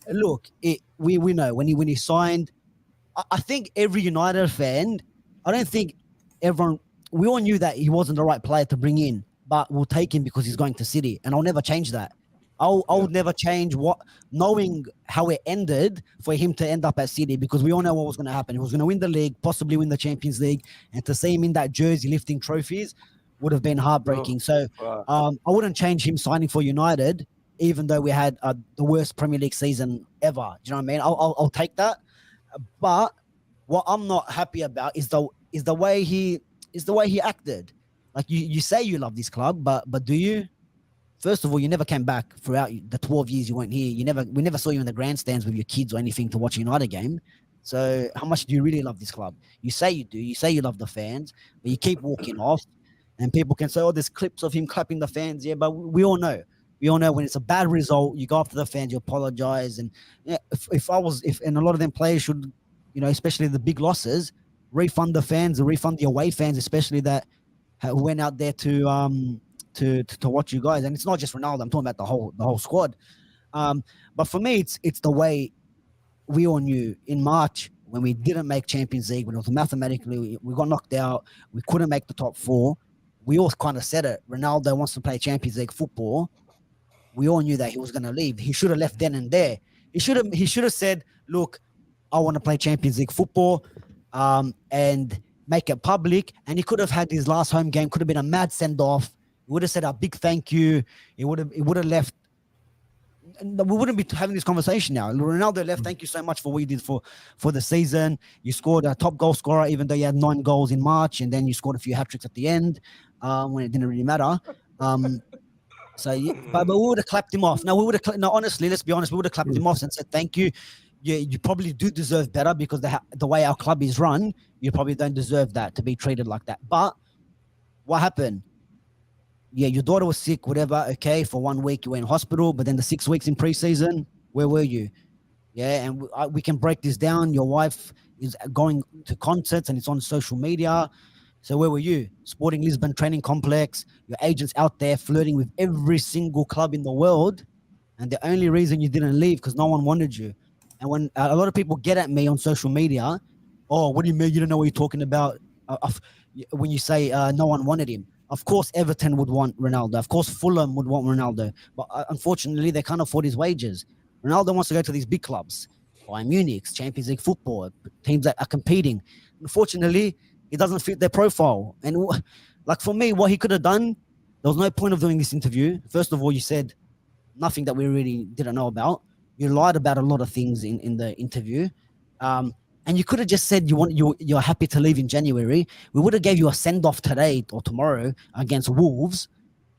look, we know when he signed. I think every United fan, I don't think everyone. We all knew that he wasn't the right player to bring in, but we'll take him because he's going to City, and I'll never change that. I would never change knowing how it ended for him to end up at City, because we all know what was going to happen. He was going to win the league, possibly win the Champions League, and to see him in that jersey lifting trophies would have been heartbreaking. I wouldn't change him signing for United, even though we had the worst Premier League season ever. Do you know what I mean? I'll take that. But what I'm not happy about is the way he acted. Like you say you love this club, but do you? First of all, you never came back throughout the 12 years you weren't here. We never saw you in the grandstands with your kids or anything to watch a United game. So how much do you really love this club? You say you do. You say you love the fans, but you keep walking off. And people can say, oh, there's clips of him clapping the fans. Yeah, but we all know. We all know when it's a bad result, you go after the fans, you apologize. And yeah, if a lot of them players should, especially the big losses, refund the fans or refund the away fans, especially that went out there to watch you guys. And it's not just Ronaldo, I'm talking about the whole squad. But for me, it's the way we all knew in March when we didn't make Champions League, when it was mathematically we got knocked out, we couldn't make the top four. We all kind of said it. Ronaldo wants to play Champions League football. We all knew that he was going to leave. He should have left then and there. He should have said, look, I want to play Champions League football, and make it public. And he could have had his last home game, could have been a mad send-off. He would have said a big thank you. He would have left. We wouldn't be having this conversation now. Ronaldo left. Thank you so much for what you did for the season. You scored a top goal scorer, even though you had 9 goals in March, and then you scored a few hat-tricks at the end when it didn't really matter. But we would have clapped him off. No, honestly, let's be honest. We would have clapped him off and said thank you. You probably do deserve better, because the way our club is run, you probably don't deserve that, to be treated like that. But what happened? Yeah, your daughter was sick, whatever. Okay, for 1 week you were in hospital, but then the 6 weeks in preseason, where were you? Yeah, and we can break this down. Your wife is going to concerts and it's on social media. So where were you? Sporting Lisbon training complex. Your agent's out there flirting with every single club in the world, and the only reason you didn't leave because no one wanted you. And when a lot of people get at me on social media, oh, what do you mean you don't know what you're talking about? When you say no one wanted him. Of course, Everton would want Ronaldo. Of course, Fulham would want Ronaldo. But unfortunately, they can't afford his wages. Ronaldo wants to go to these big clubs, Bayern Munich, Champions League football, teams that are competing. Unfortunately, it doesn't fit their profile. And like for me, what he could have done, there was no point of doing this interview. First of all, you said nothing that we really didn't know about. You lied about a lot of things in the interview. And you could have just said you're happy to leave in January. We would have gave you a send-off today or tomorrow against Wolves.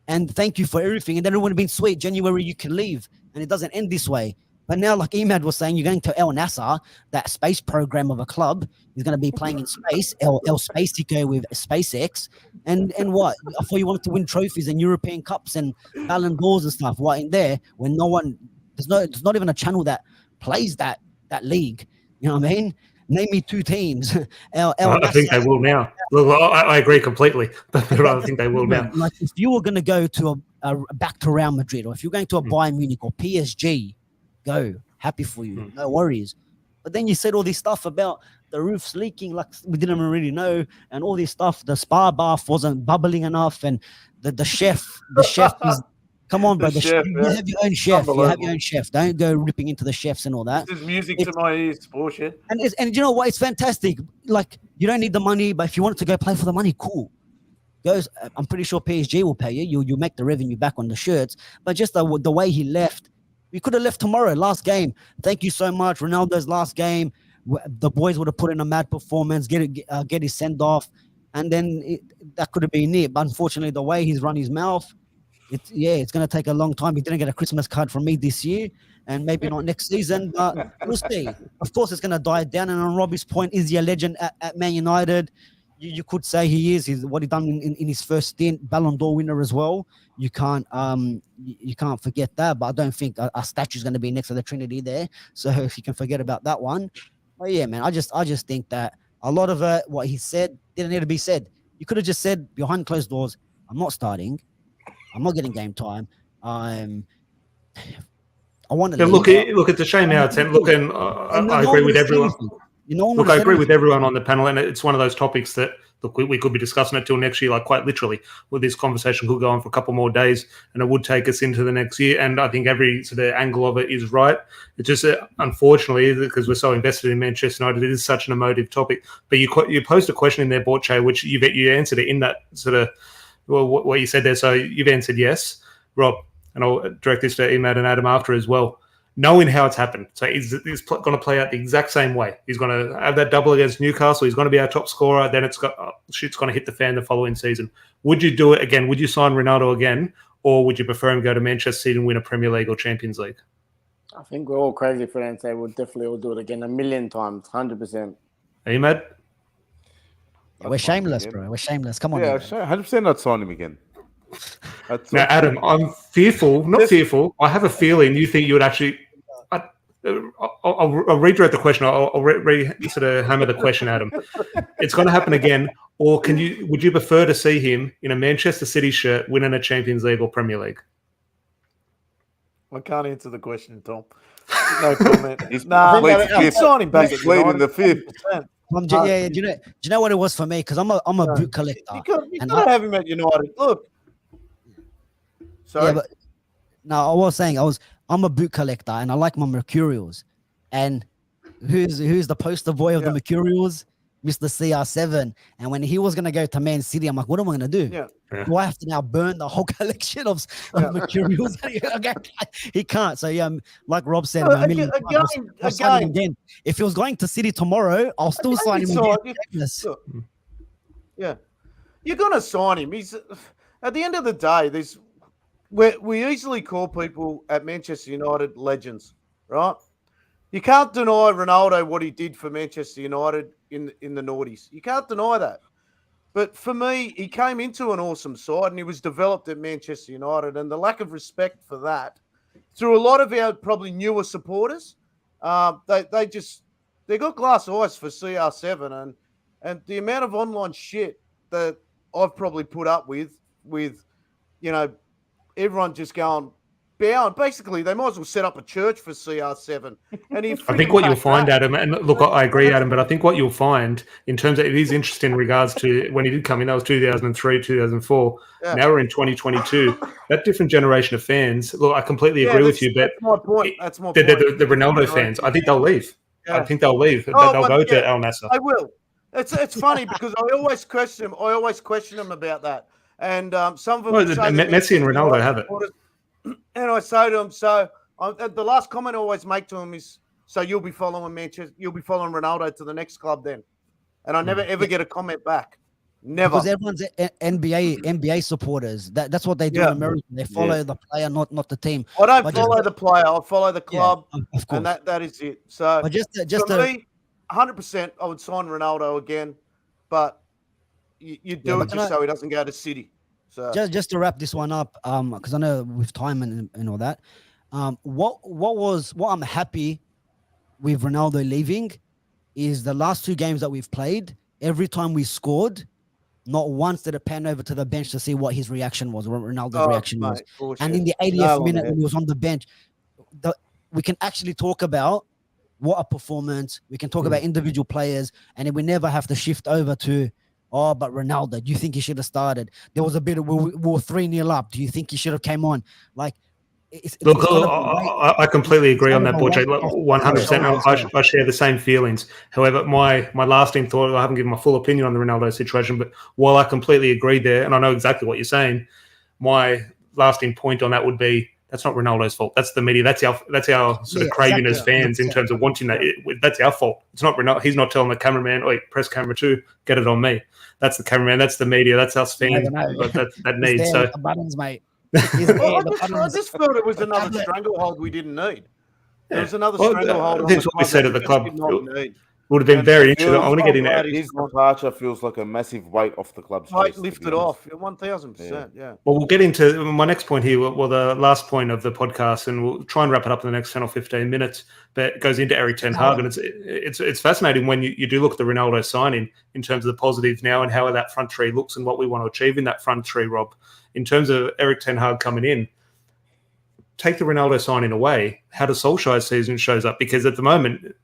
And thank you for everything. And then it would have been sweet. January, you can leave. And it doesn't end this way. But now, like Emad was saying, you're going to El Nasser, that space program of a club. He's going to be playing in space, El Spacico with SpaceX. And what? I thought you wanted to win trophies and European Cups and Ballon d'Ors and stuff. What in there? When no one, there's not even a channel that plays that league. You know what I mean? Name me 2 teams. I think they will now. Look, I agree completely, but I think they will now. Like if you were going to go to back to Real Madrid, or if you're going to a Bayern Munich or PSG, go. Happy for you. No worries. But then you said all this stuff about the roof's leaking, like we didn't really know, and all this stuff. The spa bath wasn't bubbling enough, and the chef is Come on, bro. The chef, You yeah. have your own chef. You have your Unbelievable. own chef. Don't go ripping into the chefs and all that. This is music to my ears, bullshit. And you know what? It's fantastic. Like, you don't need the money, but if you want to go play for the money, cool. Goes. I'm pretty sure PSG will pay you. You make the revenue back on the shirts. But just the way he left, we could have left tomorrow. Last game. Thank you so much, Ronaldo's last game. The boys would have put in a mad performance, get his send off, and then that could have been it. But unfortunately, the way he's run his mouth, it's going to take a long time. He didn't get a Christmas card from me this year, and maybe not next season, but we'll see. Of course, it's going to die down. And on Robbie's point, is he a legend at Man United? You could say he is. He's what he done in his first stint, Ballon d'Or winner as well. You can't forget that. But I don't think a statue is going to be next to the Trinity there. So if you can forget about that one. But yeah, man, I just think that a lot of what he said didn't need to be said. You could have just said behind closed doors, I'm not starting. I'm not getting game time. I want to look. It's a shame how it's look, and I agree with everyone. Look, I agree with everyone on the panel, and it's one of those topics that look we could be discussing it till next year, like quite literally. Well, this conversation could go on for a couple more days, and it would take us into the next year. And I think every sort of angle of it is right. It's just unfortunately because we're so invested in Manchester United, it is such an emotive topic. But you posed a question in there, Borche, which you answered it in that sort of what you said there. So you've answered yes, Rob, and I'll direct this to Emad and Adam after as well. Knowing how it's happened. So he's going to play out the exact same way. He's going to have that double against Newcastle. He's going to be our top scorer. Then shit's going to hit the fan the following season. Would you do it again? Would you sign Ronaldo again? Or would you prefer him go to Manchester City and win a Premier League or Champions League? I think we're all crazy for them. Say we'll definitely all do it again 1,000,000 times, 100%. Emad? Yeah, we're shameless, bro. We're shameless. Come on. Yeah, 100% I'd sign him again. Now, Adam, I'm fearful, not fearful. I have a feeling you think you would actually. I'll redirect the question. I'll sort of hammer the question, Adam. It's going to happen again, or would you prefer to see him in a Manchester City shirt winning a Champions League or Premier League? I can't answer the question, Tom. No comment. He's sign him back. He's leading the fifth. Do you know what it was for me? Because I'm a boot collector. You gotta have him at United. Look. Sorry. Yeah, but no, I was saying I'm a boot collector and I like my Mercurials. And who's the poster boy of the Mercurials? Mr. CR7. And when he was gonna go to Man City, I'm like, what am I gonna do? Yeah. Do I have to now burn the whole collection of Mercurials? He can't. So yeah, like Rob said, again. If he was going to City tomorrow, I'll still sign him again. Yeah, you're gonna sign him. He's at the end of the day. We easily call people at Manchester United legends, right? You can't deny Ronaldo what he did for Manchester United in the noughties. You can't deny that. But for me, he came into an awesome side and he was developed at Manchester United. And the lack of respect for that, through a lot of our probably newer supporters, they got glass eyes for CR7 and the amount of online shit that I've probably put up with everyone just going bound. Basically, they might as well set up a church for CR7. And I think what you'll find, Adam, and look, I agree, Adam, but I think what you'll find in terms of it is interesting in regards to when he did come in, that was 2003, 2004. Yeah. Now we're in 2022. That different generation of fans, look, I completely agree with you, but that's my point. That's my point. The Ronaldo fans, I think they'll leave. Yeah. I think they'll leave. They'll go to Al Nassr. I will. It's funny because I always question them about that. And some of them Messi and Ronaldo have it. And I say to them, the last comment I always make to them is, so you'll be following Ronaldo to the next club then. And I never ever get a comment back. Never. Because everyone's NBA supporters. That's what they do in America. They follow the player, not the team. I don't follow the player. I follow the club. Yeah, of course. And that is it. So but just for me, 100% I would sign Ronaldo again. But you do it just so he doesn't go to City. So just to wrap this one up, because I know with time and all that, what I'm happy with Ronaldo leaving is the last two games that we've played. Every time we scored, not once did it pan over to the bench to see what his reaction was, what Ronaldo's reaction was. Bullshit. And in the 80th minute when he was on the bench, we can actually talk about what a performance. We can talk about individual players, and we never have to shift over to, Oh, but Ronaldo, do you think he should have started? There was a bit of we were 3-0 up. Do you think he should have came on? Like Look, it's kind of a weight. I completely agree on kind that, of a Borja. weight off 100%. shoulders as well. I share the same feelings. However, my lasting thought, I haven't given my full opinion on the Ronaldo situation, but while I completely agree there, and I know exactly what you're saying, my lasting point on that would be that's not Ronaldo's fault. That's the media. That's our sort of craving as fans in terms of wanting that. That's our fault. It's not Ronaldo. He's not telling the cameraman, "Oh, press camera 2, get it on me." That's the cameraman. That's the media. That's us fans. That needs. So the buttons, mate. I just felt it was another stranglehold we didn't need. There was another stranglehold. That's what we said at the club. Need. Would have been very interesting. I want to get in there. His departure feels like a massive weight off the club's chest. Lifted off, 1,000%. Yeah. Well, we'll get into my next point here. Well, the last point of the podcast, and we'll try and wrap it up in the next 10 or 15 minutes. But it goes into Erik ten Hag, and it's fascinating when you do look at the Ronaldo signing in terms of the positives now and how that front three looks and what we want to achieve in that front three. Rob, in terms of Erik ten Hag coming in, take the Ronaldo signing away. How does Solskjaer's season shows up? Because at the moment,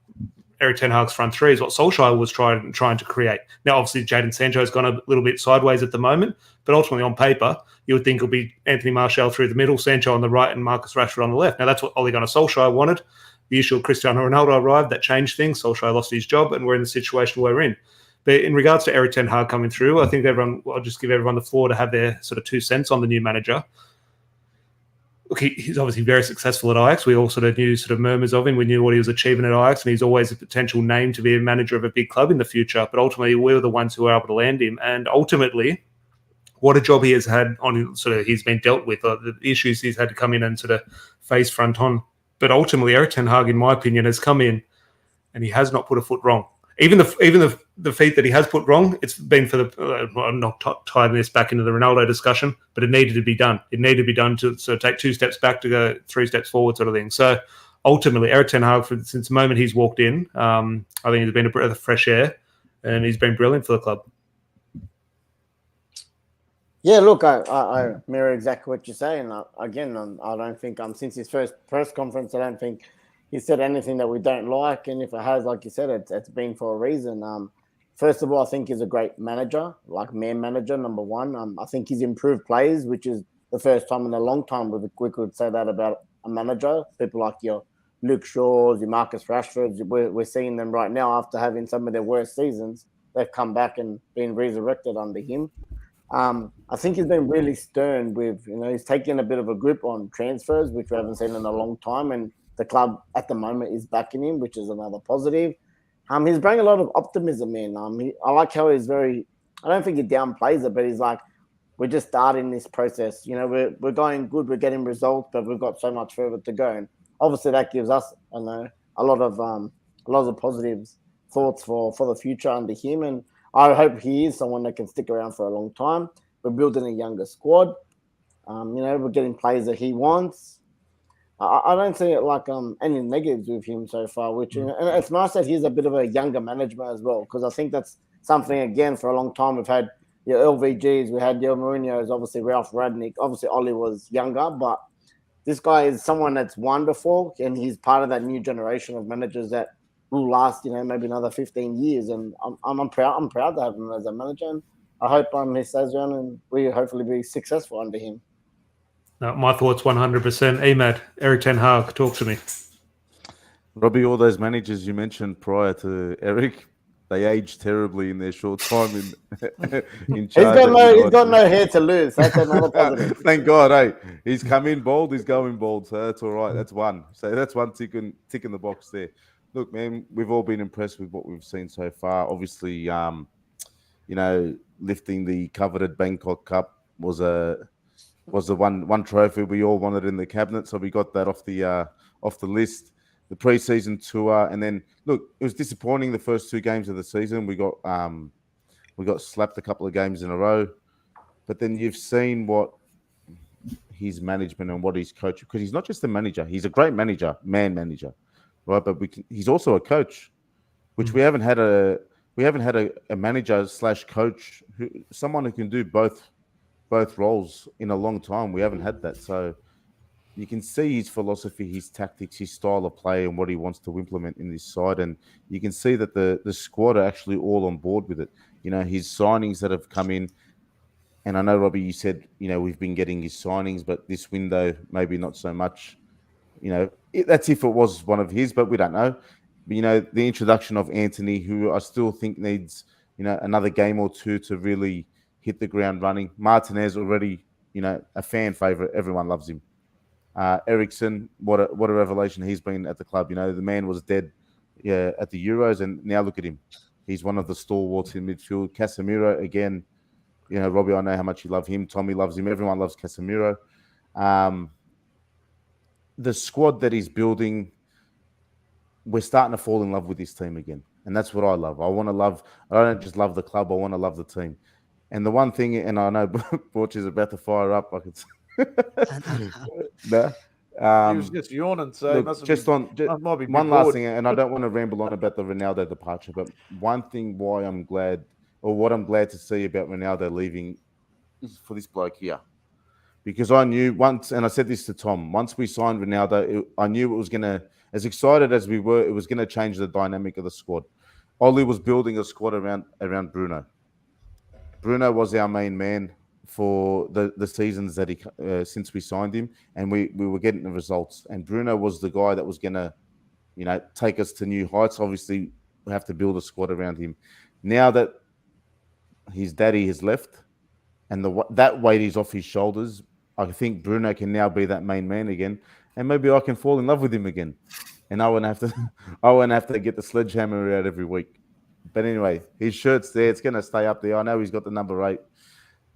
Erik ten Hag's front three is what Solskjaer was trying to create. Now, obviously, Jadon Sancho has gone a little bit sideways at the moment, but ultimately on paper, you would think it'll be Anthony Martial through the middle, Sancho on the right, and Marcus Rashford on the left. Now, that's what Ole Gunnar Solskjaer wanted. The issue of Cristiano Ronaldo arrived. That changed things. Solskjaer lost his job, and we're in the situation we're in. But in regards to Erik ten Hag coming through, I think I'll just give everyone the floor to have their sort of 2 cents on the new manager. Look, he's obviously very successful at Ajax. We all sort of knew murmurs of him. We knew what he was achieving at Ajax, and he's always a potential name to be a manager of a big club in the future. But ultimately, we were the ones who were able to land him. And ultimately, what a job he has had on he's been dealt with, the issues he's had to come in and sort of face front on. But ultimately, Erik ten Hag, in my opinion, has come in and he has not put a foot wrong. Even the feet that he has put wrong, it's been for the. I'm not tying this back into the Ronaldo discussion, but it needed to be done. It needed to be done to sort of take 2 steps back to go 3 steps forward, sort of thing. So ultimately, Erik ten Hag, since the moment he's walked in, I think he's been a breath of fresh air, and he's been brilliant for the club. Yeah, look, I mirror exactly what you're saying. I don't think since his first press conference, I don't think he said anything that we don't like, and if it has, like you said, it's been for a reason. First of all, I think he's a great manager, like man manager, number one. I think he's improved players, which is the first time in a long time we could say that about a manager. People like your Luke Shaws, your Marcus Rashfords, we're seeing them right now after having some of their worst seasons. They've come back and been resurrected under him. I think he's been really stern with, he's taken a bit of a grip on transfers, which we haven't seen in a long time, and the club at the moment is backing him, which is another positive. He's bringing a lot of optimism in. I like how he's I don't think he downplays it, but he's like, we're just starting this process. We're going good, we're getting results, but we've got so much further to go. And obviously that gives us, a lot of positive thoughts for the future under him. And I hope he is someone that can stick around for a long time. We're building a younger squad. We're getting players that he wants. I don't see it like any negatives with him so far, and it's nice that he's a bit of a younger management as well, because I think that's something, again, for a long time we've had your LVGs, we had your Mourinho's, obviously Ralph Radnick, obviously Ollie was younger, but this guy is someone that's won before, and he's part of that new generation of managers that will last, maybe another 15 years, and I'm proud to have him as a manager, and I hope he stays around and we hopefully be successful under him. No, my thoughts 100%. Emad, Erik ten Hag, talk to me. Robbie, all those managers you mentioned prior to Erik, they aged terribly in their short time in charge. He's got no hair to lose. That's another positive. Thank God, hey. He's come in bold, he's going bold, so that's all right. That's one. So that's one tick in the box there. Look, man, we've all been impressed with what we've seen so far. Obviously, lifting the coveted Bangkok Cup was the one trophy we all wanted in the cabinet, so we got that off the list. The pre-season tour, and then look, it was disappointing the first 2 games of the season. We got slapped a couple of games in a row, but then you've seen what his management and what his coach, because he's not just a manager, he's a great manager, man manager, right? But he's also a coach, which we haven't had a manager / coach, someone who can do both roles in a long time. We haven't had that. So you can see his philosophy, his tactics, his style of play, and what he wants to implement in this side. And you can see that the squad are actually all on board with it. his signings that have come in. And I know, Robbie, you said, we've been getting his signings, but this window, maybe not so much. That's if it was one of his, but we don't know. But, the introduction of Anthony, who I still think needs, another game or two to really hit the ground running. Martinez already, a fan favorite. Everyone loves him. Eriksen, what a revelation he's been at the club. The man was dead at the Euros, and now look at him. He's one of the stalwarts in midfield. Casemiro, again, Robbie, I know how much you love him. Tommy loves him. Everyone loves Casemiro. The squad that he's building, we're starting to fall in love with this team again. And that's what I love. I don't just love the club, I want to love the team. And the one thing, and I know Borch is about to fire up, I could say. No. He was just yawning, so look, one last thing, and I don't want to ramble on about the Ronaldo departure, but one thing what I'm glad to see about Ronaldo leaving is for this bloke here. Because I knew once, and I said this to Tom, once we signed Ronaldo, I knew it was going to, as excited as we were, it was going to change the dynamic of the squad. Ollie was building a squad around Bruno. Bruno was our main man for the seasons that since we signed him, and we were getting the results. And Bruno was the guy that was going to, take us to new heights. Obviously, we have to build a squad around him. Now that his daddy has left, and that weight is off his shoulders, I think Bruno can now be that main man again, and maybe I can fall in love with him again, and I won't have to get the sledgehammer out every week. But anyway, his shirt's there; it's going to stay up there. I know he's got the number 8.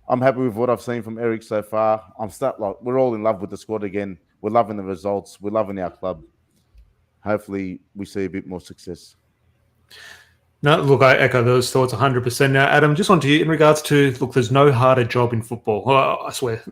I'm happy with what I've seen from Erik so far. We're all in love with the squad again. We're loving the results. We're loving our club. Hopefully, we see a bit more success. No, look, I echo those thoughts 100%. Now, Adam, just on to you in regards to, look, there's no harder job in football. I swear,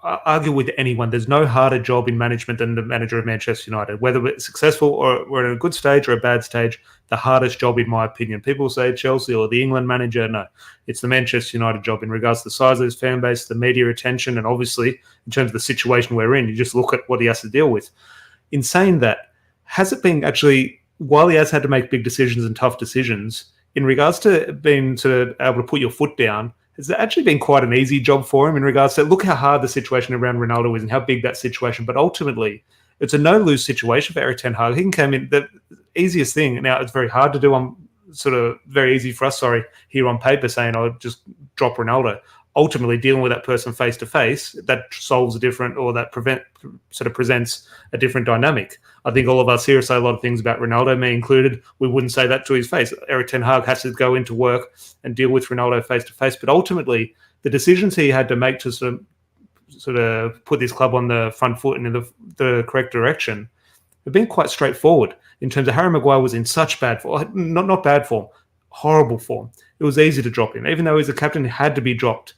argue with anyone. There's no harder job in management than the manager of Manchester United. Whether we're successful or we're in a good stage or a bad stage, the hardest job, in my opinion. People say Chelsea or the England manager. No, it's the Manchester United job in regards to the size of his fan base, the media attention, and obviously in terms of the situation we're in, you just look at what he has to deal with. In saying that, has it been actually, while he has had to make big decisions and tough decisions, in regards to being sort of able to put your foot down, has it actually been quite an easy job for him in regards to, look how hard the situation around Ronaldo is and how big that situation, but ultimately it's a no-lose situation for Erik ten Hag. He can come in, the easiest thing, now it's very hard to do, very easy for us, here on paper saying, I'll just drop Ronaldo. Ultimately dealing with that person face to face, that solves a different, or that presents a different dynamic. I think all of us here say a lot of things about Ronaldo, me included. We wouldn't say that to his face. Erik ten Hag has to go into work and deal with Ronaldo face to face. But ultimately, the decisions he had to make to sort of put this club on the front foot and in the correct direction have been quite straightforward. In terms of Harry Maguire was in such bad form, not bad form, horrible form. It was easy to drop him, even though he's a captain. He had to be dropped.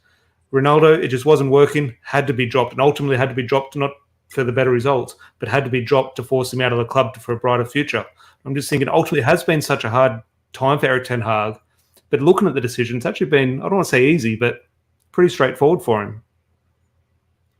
Ronaldo, it just wasn't working, had to be dropped, and ultimately had to be dropped not for the better results, but had to be dropped to force him out of the club for a brighter future. I'm just thinking, ultimately, it has been such a hard time for Erik ten Hag, but looking at the decision, it's actually been, I don't want to say easy, but pretty straightforward for him.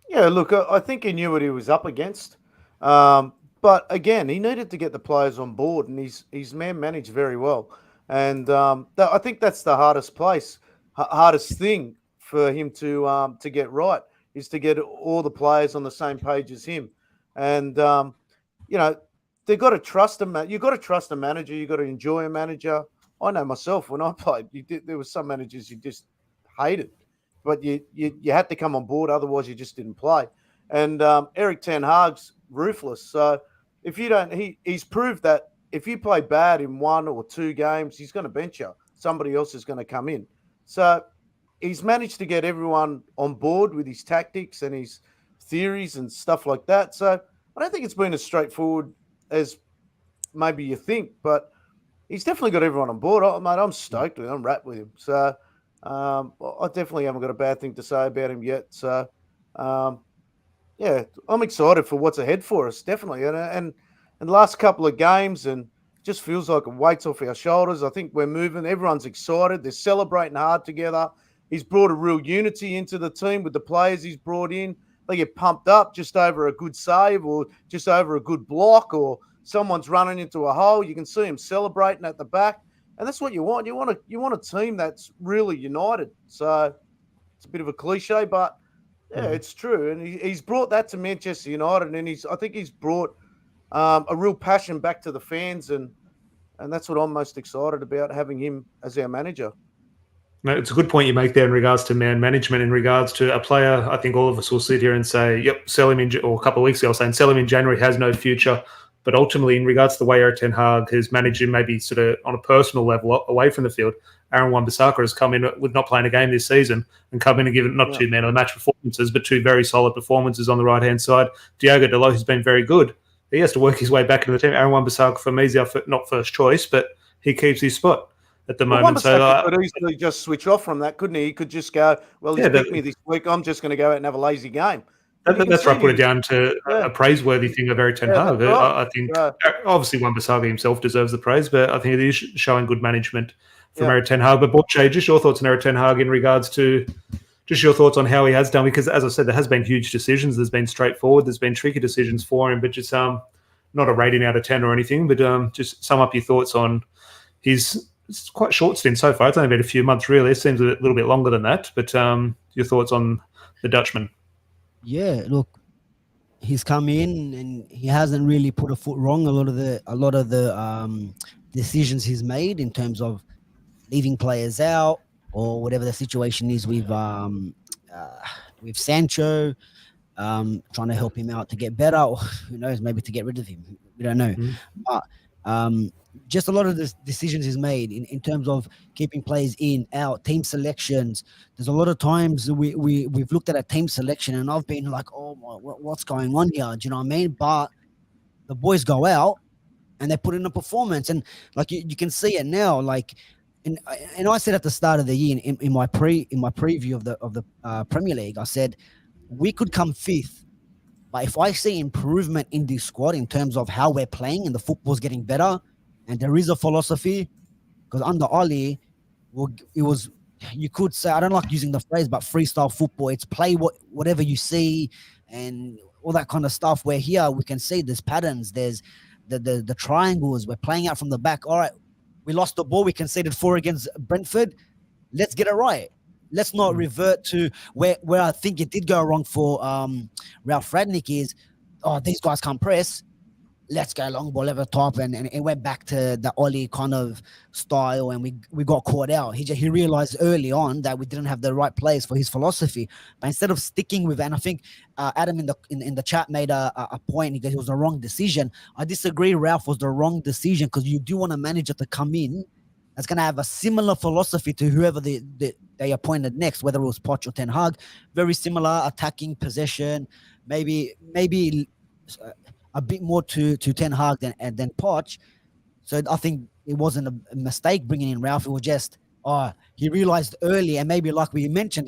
Yeah, look, I think he knew what he was up against. But again, he needed to get the players on board, and he's man-managed very well. And I think that's the hardest thing for him to get right, is to get all the players on the same page as him. And, they've got to trust him. You've got to trust a manager. You've got to enjoy a manager. I know myself, when I played, there were some managers you just hated, but you had to come on board. Otherwise, you just didn't play. And Erik ten Hag's ruthless. So if you don't, he's proved that if you play bad in 1 or 2 games, he's going to bench you. Somebody else is going to come in. So he's managed to get everyone on board with his tactics and his theories and stuff like that. So I don't think it's been as straightforward as maybe you think, but he's definitely got everyone on board. I'm stoked with him. I'm wrapped with him. So I definitely haven't got a bad thing to say about him yet. So, I'm excited for what's ahead for us, definitely. And the last couple of games, and just feels like a weight's off our shoulders. I think we're moving. Everyone's excited. They're celebrating hard together. He's brought a real unity into the team with the players he's brought in. They get pumped up just over a good save or just over a good block, or someone's running into a hole. You can see him celebrating at the back. and that's what you want. You want a team that's really united. So it's a bit of a cliche, but yeah, it's true. And he's brought that to Manchester United, and I think he's brought a real passion back to the fans, and that's what I'm most excited about, having him as our manager. No, it's a good point you make there in regards to man management. In regards to a player, I think all of us will sit here and say, "Yep, sell him in." Or a couple of weeks ago, I was saying, "Sell him in January, has no future." But ultimately, in regards to the way Erik ten Hag has managed him, maybe sort of on a personal level away from the field, Aaron Wan-Bissaka has come in with not playing a game this season and come in and given not 2 man of the match performances, but 2 very solid performances on the right hand side. Diogo Dalot has been very good. He has to work his way back into the team. Aaron Wan-Bissaka for me is our not first choice, but he keeps his spot at the moment. So could easily just switch off from that, couldn't he? He could just go, well, he's picked me this week. I'm just going to go out and have a lazy game. That's where I put it down to a praiseworthy thing of Erik ten Hag. Right. I think obviously Wan-Bissaka himself deserves the praise, but I think it is showing good management from Erik ten Hag. But Borche, just your thoughts on Erik ten Hag in regards to just your thoughts on how he has done, because as I said, there has been huge decisions. There's been straightforward. There's been tricky decisions for him, but just not a rating out of 10 or anything, but just sum up your thoughts on his. It's quite short stint so far. It's only been a few months, really. It seems a little bit longer than that. But your thoughts on the Dutchman? Yeah, look, he's come in and he hasn't really put a foot wrong. A lot of the decisions he's made in terms of leaving players out or whatever the situation is with Sancho, trying to help him out to get better, or who knows, maybe to get rid of him. We don't know. But just a lot of the decisions he's made in terms of keeping players in, out, team selections. There's a lot of times we've looked at a team selection and I've been like, oh, what's going on here? Do you know what I mean? But the boys go out and they put in a performance, and like you can see it now. Like, and I said at the start of the year in my preview of the Premier League, I said we could come 5th. But if I see improvement in this squad in terms of how we're playing and the football's getting better, and there is a philosophy, because under Oli, it was, you could say, I don't like using the phrase, but freestyle football. It's play whatever you see and all that kind of stuff. Where here we can see there's patterns, there's the triangles. We're playing out from the back. All right, we lost the ball. We conceded 4 against Brentford. Let's get it right. Let's not revert to where I think it did go wrong for Ralph Radnick is, these guys can't press. Let's go long ball over top, and it went back to the Oli kind of style, and we got caught out. He realized early on that we didn't have the right players for his philosophy. But instead of sticking with, and I think Adam in the chat made a point. He goes, it was the wrong decision. I disagree. Ralph was the wrong decision, because you do want a manager to come in that's going to have a similar philosophy to whoever they appointed next, whether it was Poch or Ten Hag. Very similar, attacking, possession, maybe a bit more to Ten Hag than Poch. So I think it wasn't a mistake bringing in Ralph. It was just he realized early, and maybe like we mentioned,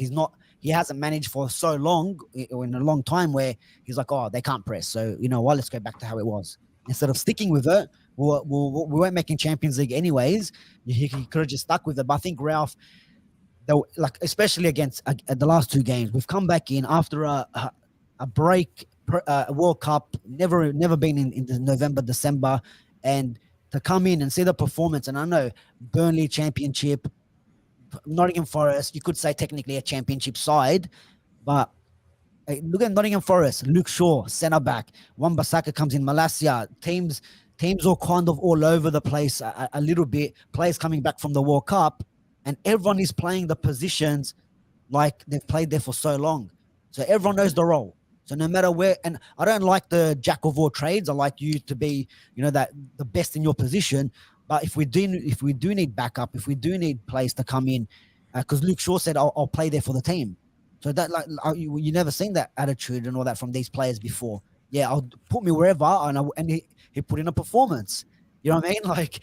he hasn't managed for so long, or in a long time, where he's like, they can't press. So you know what? Let's go back to how it was. Instead of sticking with it, we weren't making Champions League anyways. He could have just stuck with it. But I think Ralph, though, like especially against the last 2 games, we've come back in after a break, World Cup, never been in the November, December, and to come in and see the performance. And I know Burnley Championship, Nottingham Forest, you could say technically a Championship side, but look at Nottingham Forest, Luke Shaw, centre back, Wan-Bissaka comes in, Malacia, teams are kind of all over the place a little bit, players coming back from the World Cup, and everyone is playing the positions like they've played there for so long. So everyone knows the role. So no matter where, and I don't like the jack of all trades. I like you to be, that the best in your position. But if we do need backup, if we do need players to come in, because Luke Shaw said, I'll play there for the team. So that you never seen that attitude and all that from these players before. Yeah, I'll put me wherever, and he put in a performance. You know what I mean? Like,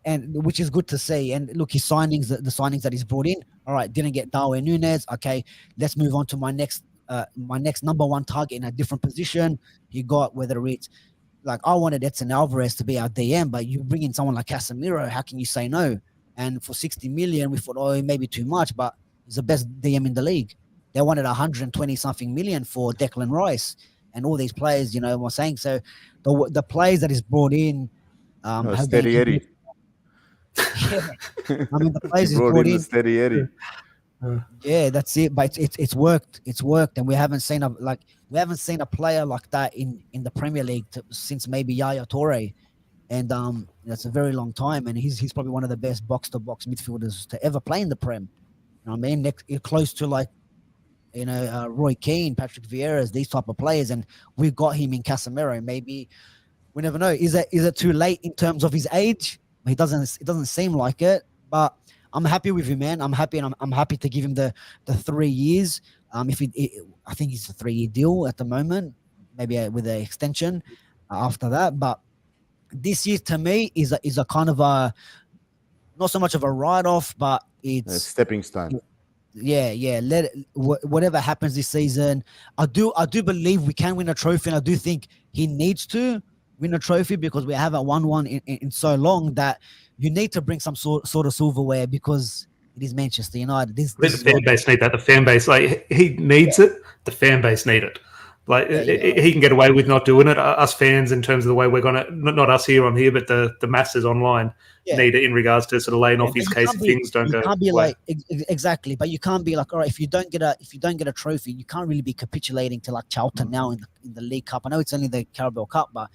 and which is good to see. And look, his signings, the signings that he's brought in. All right, didn't get Darwin Núñez. Okay, let's move on to my next number 1 target in a different position. He got, whether it's like, I wanted Edson Alvarez to be our DM, but you bring in someone like Casemiro, how can you say no? And for 60 million, we thought, it may be too much, but he's the best DM in the league. They wanted 120 something million for Declan Rice and all these players, we're saying. So the players that he's brought in, Steady Eddie. Yeah. I mean, the players He he's brought brought in the in. steady Eddie. Yeah, that's it. But it's worked. It's worked, and we haven't seen a player like that in the Premier League since maybe Yaya Toure, and that's a very long time. And he's probably one of the best box to box midfielders to ever play in the Prem. You know what I mean? Close to like Roy Keane, Patrick Vieira's, these type of players, and we got him in Casemiro. Maybe we never know. Is it too late in terms of his age? It doesn't seem like it, but I'm happy with him, man. I'm happy, and I'm happy to give him the 3 years. I think it's a 3-year deal at the moment, maybe with an extension after that. But this year to me is a kind of a not so much of a write-off, but A it's stepping stone. yeah. Whatever happens this season, I do believe we can win a trophy, and I do think he needs to win a trophy because we haven't won one in so long that you need to bring some sort of silverware because it is Manchester United. This The is fan base need that. The fan base, like he needs it. The fan base need it. Like he can get away with not doing it. Us fans, in terms of the way we're gonna, not us here on here, but the masses online need it in regards to sort of laying off his case if things don't go. You can't be away. like exactly, but you can't be like, all right, if you don't get a trophy, you can't really be capitulating to like Charlton now in the League Cup. I know it's only the Carabao Cup, but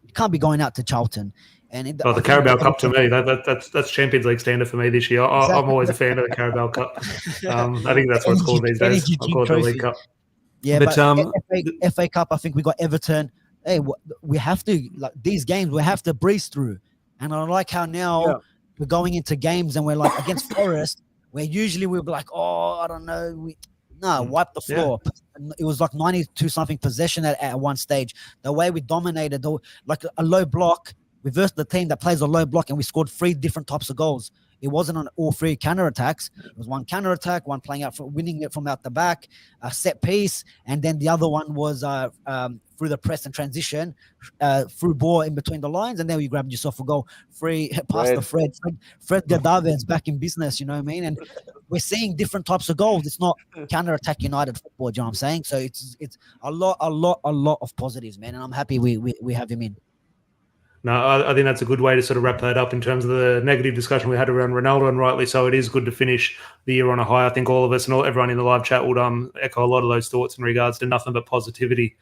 you can't be going out to Charlton. And the Carabao Cup to me, that's Champions League standard for me this year. I'm always a fan of the Carabao Cup. I think that's what it's called these days. I'll call it the League Cup. Yeah, but FA Cup, I think we got Everton. Hey, we have to, like these games, we have to breeze through. And I like how now we're going into games and we're like against Forest, where usually we'll be like, oh, I don't know, wipe the floor. Yeah. It was like 92-something possession at one stage. The way we dominated, like a low block. We versed the team that plays a low block, and we scored 3 different types of goals. It wasn't on all 3 counter attacks. It was one counter attack, one playing out for winning it from out the back, a set piece, and then the other one was through the press and transition, through ball in between the lines, and then you grabbed yourself a goal. Free past the Fred Gadave's back in business. You know what I mean? And we're seeing different types of goals. It's not counter attack United football. Do you know what I'm saying? So it's a lot of positives, man. And I'm happy we have him in. No, I think that's a good way to sort of wrap that up in terms of the negative discussion we had around Ronaldo, and rightly so. It is good to finish the year on a high. I think all of us and everyone in the live chat would echo a lot of those thoughts in regards to nothing but positivity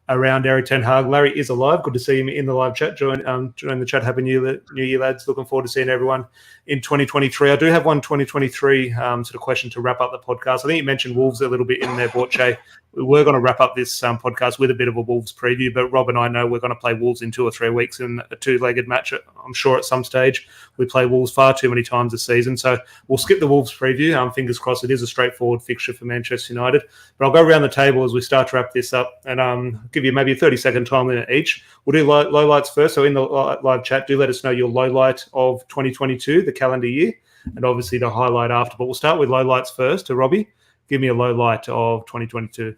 around Erik ten Hag. Larry is alive. Good to see him in the live chat. Join the chat. Happy New Year, lads. Looking forward to seeing everyone in 2023. I do have one 2023 sort of question to wrap up the podcast. I think you mentioned Wolves a little bit in there, Borche. We were going to wrap up this podcast with a bit of a Wolves preview, but Rob and I know we're going to play Wolves in 2 or 3 weeks in a 2-legged match. I'm sure at some stage we play Wolves far too many times this season, so we'll skip the Wolves preview. Fingers crossed it is a straightforward fixture for Manchester United. But I'll go around the table as we start to wrap this up and give you maybe a 30-second time limit each. We'll do lowlights first. So in the live chat, do let us know your lowlight of 2022, the calendar year, and obviously the highlight after. But we'll start with lowlights first. To Robbie, give me a low light of 2022.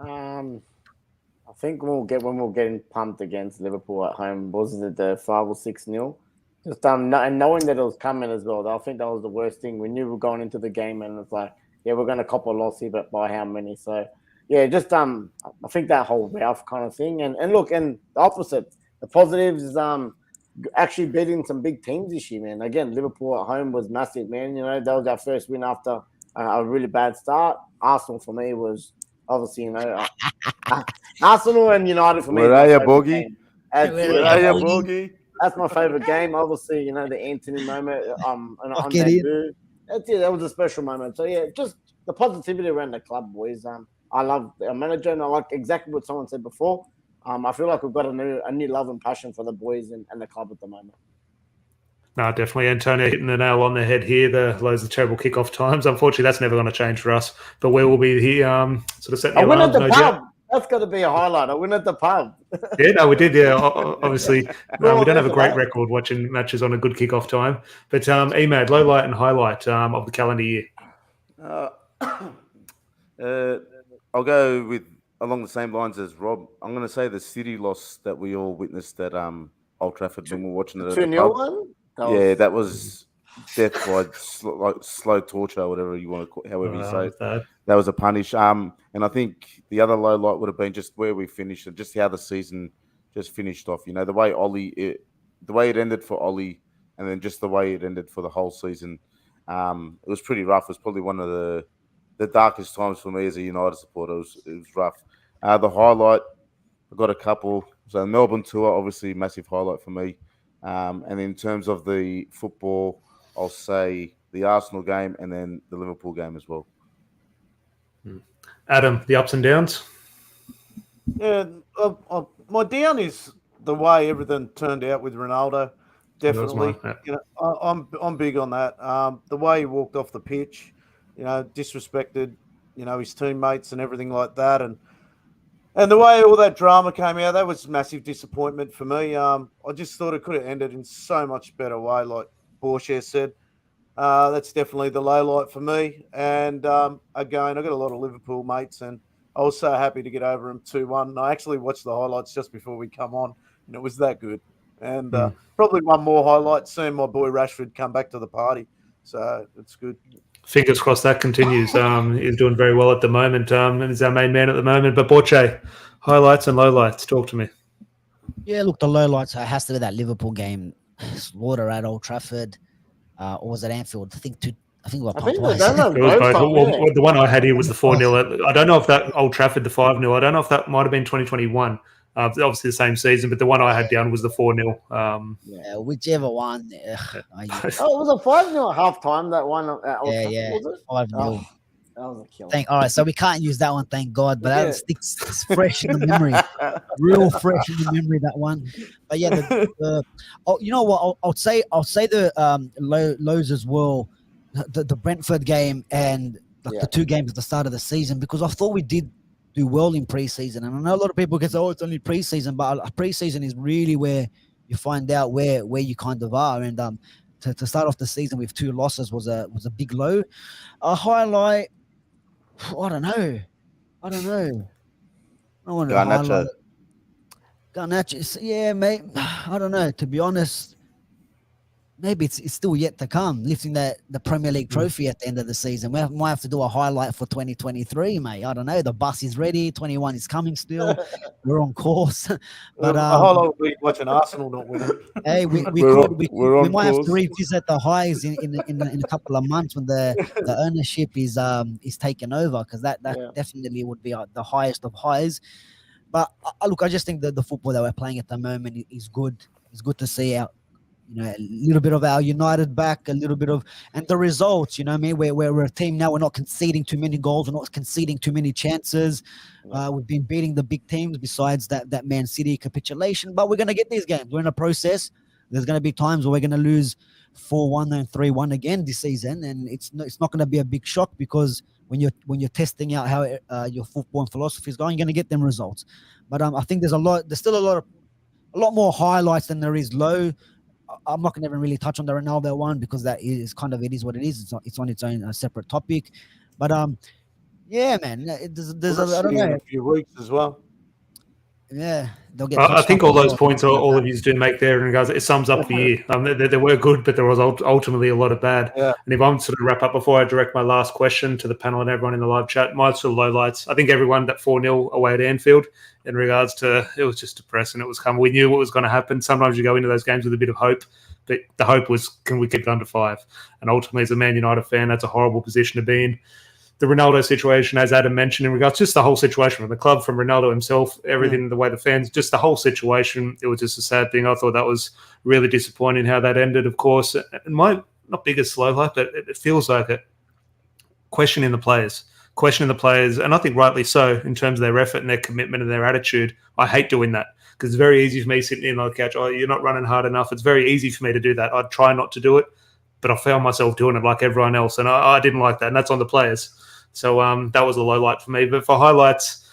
I think when we're getting pumped against Liverpool at home, was it the 5 or 6-0? Just and knowing that it was coming as well. I think that was the worst thing. We knew we were going into the game, and it's like, yeah, we're going to cop a loss here, but by how many? So yeah, just I think that whole Ralph kind of thing, and look, and the opposite, the positives is actually beating some big teams this year, man. Again, Liverpool at home was massive, man. You know, that was our first win after a really bad start. Arsenal for me was obviously, you know, Arsenal and United for me. Where are you, Bogey? Where are you, Bogey? That's my favorite game. Obviously, you know, the Anthony moment on debut. That's it. That was a special moment. So yeah, just the positivity around the club, boys. I love our manager, and I like exactly what someone said before. I feel like we've got a new love and passion for the boys and the club at the moment. No, definitely. Antonio hitting the nail on the head here. Loads of terrible kickoff times. Unfortunately, that's never going to change for us. But we will be here, sort of setting the alarms. I win at the pub. That's got to be a highlight. I win at the pub. Yeah, no, we did. Yeah, obviously, we don't have a great record watching matches on a good kickoff time. But Emad, low light and highlight of the calendar year. I'll go with along the same lines as Rob. I'm going to say the City loss that we all witnessed at Old Trafford when we were watching it at the pub. One? That was death by slow torture, whatever you want to call, however you say it. That was a punish. And I think the other low light would have been just where we finished and just how the season just finished off. You know, the way it ended for Ollie, and then just the way it ended for the whole season, it was pretty rough. It was probably one of the darkest times for me as a United supporter. It was rough. The highlight, I got a couple. So Melbourne tour, obviously massive highlight for me. And in terms of the football, I'll say the Arsenal game and then the Liverpool game as well. Adam, the ups and downs? Yeah, my down is the way everything turned out with Ronaldo. Definitely, I'm big on that. The way he walked off the pitch, disrespected, his teammates and everything like that, and the way all that drama came out, that was massive disappointment for me. I just thought it could have ended in so much better way, like Borges said. That's definitely the low light for me. And again, I got a lot of Liverpool mates, and I was so happy to get over them 2-1. I actually watched the highlights just before we come on, and it was that good. And probably one more highlight, seeing my boy Rashford come back to the party. So it's good. Fingers crossed that continues. He's doing very well at the moment, and he's our main man at the moment. But Borche, highlights and lowlights. Talk to me. Yeah, look, the lowlights has to be that Liverpool game, slaughter at Old Trafford, or was it Anfield? I think we got pumped twice. The one I had here was the 4-0. I don't know if that Old Trafford, the 5-0. I don't know if that might have been 2021. Obviously the same season, but the one I had down was the 4-0. Yeah, whichever one. It was a 5-0 at half time, that one. Yeah, was it? 5-0. Oh, that was a killer. All right, so we can't use that one, thank God, but that sticks fresh in the memory. Real fresh in the memory, that one. But yeah, you know what? I'll say the lows as well, the Brentford game and the two games at the start of the season, because I thought we did do well in preseason, and I know a lot of people can say, "Oh, it's only preseason," but preseason is really where you find out where you kind of are. And to start off the season with 2 losses was a big low. A highlight, I don't know. I want to highlight Garnacho. Yeah, mate. I don't know. To be honest, maybe it's still yet to come, lifting the Premier League trophy at the end of the season. We might have to do a highlight for 2023, mate. I don't know. The bus is ready. 21 is coming still. We're on course. But a highlight will be watching Arsenal not win it. Hey, we might have to revisit the highs in a couple of months when the ownership is taken over, because that definitely would be the highest of highs. But look, I just think that the football that we're playing at the moment is good. It's good to see out. A little bit of our United back, and the results, what I mean? We're a team now. We're not conceding too many goals. We're not conceding too many chances. We've been beating the big teams besides that Man City capitulation, but we're going to get these games. We're in a process. There's going to be times where we're going to lose 4-1 and 3-1 again this season, and it's not going to be a big shock, because when you're testing out how your football and philosophy is going, you're going to get them results. But I think there's still a lot more highlights than there is low. I'm not going to even really touch on the Ronaldo one, because that is kind of, it is what it is. It's on its own separate topic. But yeah, man, there's I don't know, in a few weeks as well. Yeah, they'll get. I think all those points all of you do make there in regards, it sums up the year. They were good, but there was ultimately a lot of bad. Yeah. And if I'm sort of wrap up before I direct my last question to the panel and everyone in the live chat, my sort of lowlights, I think everyone that 4-0 away at Anfield, in regards to, it was just depressing. It was coming. We knew what was going to happen. Sometimes you go into those games with a bit of hope, but the hope was, can we keep it under 5? And ultimately, as a Man United fan, that's a horrible position to be in. The Ronaldo situation, as Adam mentioned, in regards just the whole situation from the club, from Ronaldo himself, everything, the way the fans, just the whole situation, it was just a sad thing. I thought that was really disappointing how that ended, of course. And my, not biggest slow light, but it feels like it. Questioning the players, and I think rightly so, in terms of their effort and their commitment and their attitude. I hate doing that, because it's very easy for me sitting in on the couch, you're not running hard enough. It's very easy for me to do that. I'd try not to do it, but I found myself doing it like everyone else, and I didn't like that, and that's on the players. So that was a low light for me. But for highlights,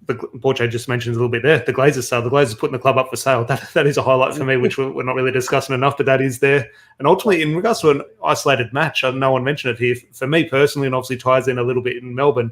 Borche just mentioned a little bit there, the Glazers sale. The Glazers putting the club up for sale. That is a highlight for me, which we're not really discussing enough, but that is there. And ultimately, in regards to an isolated match, no one mentioned it here. For me personally, and obviously ties in a little bit in Melbourne,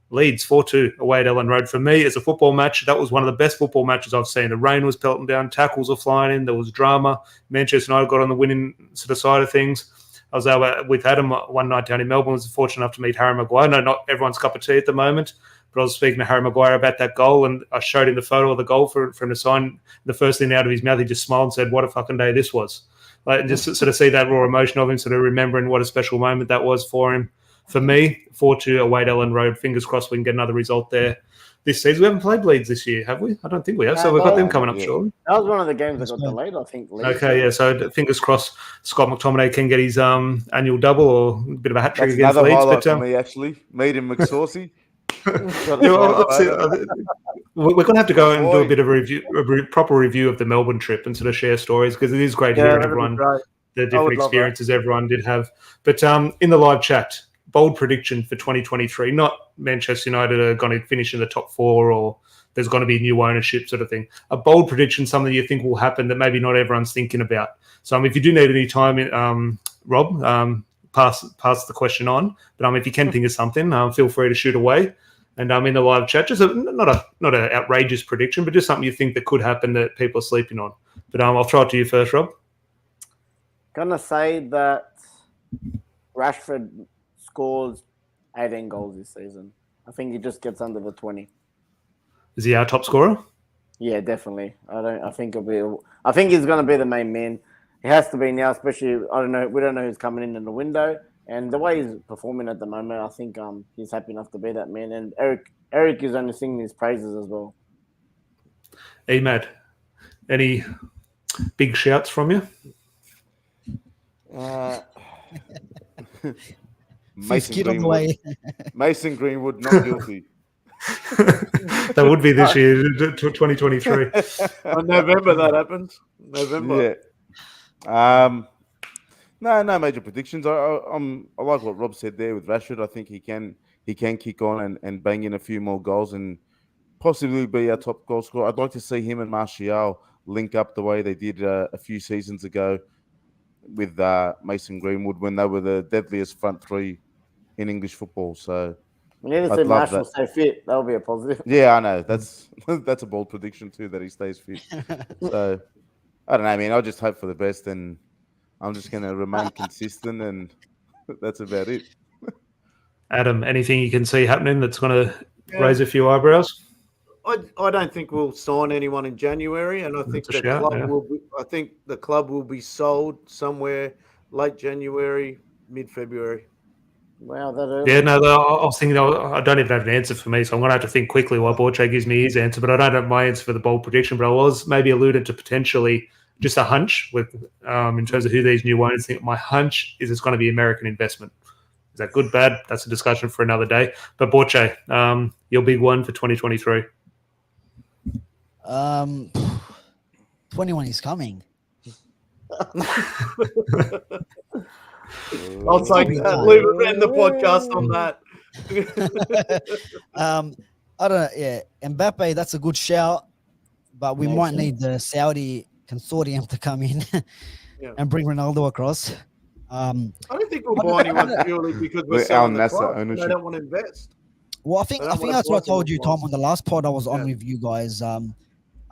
Leeds 4-2 away at Ellen Road. For me, as a football match, that was one of the best football matches I've seen. The rain was pelting down, tackles were flying in, there was drama. Manchester United got on the winning sort of side of things. I was with Adam one night down in Melbourne. I was fortunate enough to meet Harry Maguire. No, not everyone's cup of tea at the moment, but I was speaking to Harry Maguire about that goal, and I showed him the photo of the goal for him to sign. The first thing out of his mouth, he just smiled and said, "What a fucking day this was." Like, just sort of see that raw emotion of him, sort of remembering what a special moment that was for him. For me, 4-2 away at Ellen Road. Fingers crossed we can get another result there this season. We haven't played Leeds this year, have we? I don't think we have. So we've got them coming up shortly. That was one of the games that got delayed, I think. Okay, yeah. So fingers crossed Scott McTominay can get his annual double or a bit of a hat trick against another Leeds. Highlight for me, actually. Meet him McSaucy. We're going to have to go and do a bit of a proper review of the Melbourne trip and sort of share stories, because it is great hearing everyone, the different experiences everyone did have. But in the live chat, bold prediction for 2023, not Manchester United are going to finish in the top 4 or there's going to be new ownership sort of thing. A bold prediction, something you think will happen that maybe not everyone's thinking about. So if you do need any time, Rob, pass the question on. But if you can think of something, feel free to shoot away. And in the live chat, just not an outrageous prediction, but just something you think that could happen that people are sleeping on. But I'll throw it to you first, Rob. Gonna say that Rashford scores 18 goals this season. I think he just gets under the 20. Is he our top scorer? Yeah, definitely. I think he's gonna be the main man. He has to be now, especially we don't know who's coming in the window. And the way he's performing at the moment, I think he's happy enough to be that man. And Erik is only singing his praises as well. Emad, any big shouts from you? Mason Greenwood not guilty. That would be this year, 2023. On November that happens. November. Yeah. No major predictions. I like what Rob said there with Rashford. I think he can kick on and bang in a few more goals and possibly be our top goal scorer. I'd like to see him and Martial link up the way they did a few seasons ago with Mason Greenwood when they were the deadliest front three in English football. So we need to see Martial stay fit. That'll be a positive. Yeah, I know. That's a bold prediction too, that he stays fit. So I don't know, man. I'll just hope for the best, and I'm just going to remain consistent, and that's about it. Adam, anything you can see happening that's going to raise a few eyebrows? I don't think we'll sign anyone in January, and I think the club will be sold somewhere late January, mid-February. Wow, that early. Yeah, no, I was thinking I don't even have an answer for me, so I'm going to have to think quickly while Borche gives me his answer, but I don't have my answer for the bold prediction, but I was maybe alluded to potentially just a hunch with in terms of who these new owners think. My hunch is it's going to be American investment. Is that good, bad? That's a discussion for another day. But Borche, your big one for 2023. 21 is coming. I'll take that. Leave it in the podcast on that. I don't know. Yeah, Mbappe, that's a good shout, but we might need the Saudi consortium to come in and bring Ronaldo across. I don't think we'll buy anyone purely because we're selling the club. They don't want to invest. Well, I think that's what I told you, Tom, on the last pod I was on with you guys.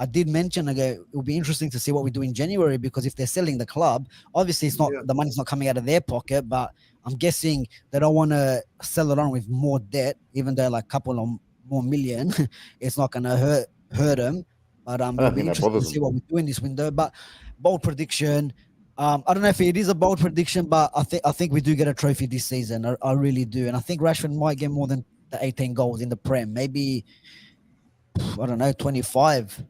I did mention it will be interesting to see what we do in January, because if they're selling the club, obviously it's not the money's not coming out of their pocket, but I'm guessing they don't want to sell it on with more debt, even though like a couple of more million, it's not going to hurt them. But it'll be interesting to see what we do in this window. But bold prediction. I don't know if it is a bold prediction, but I think we do get a trophy this season. I really do, and I think Rashford might get more than the 18 goals in the Prem. Maybe I don't know, 25.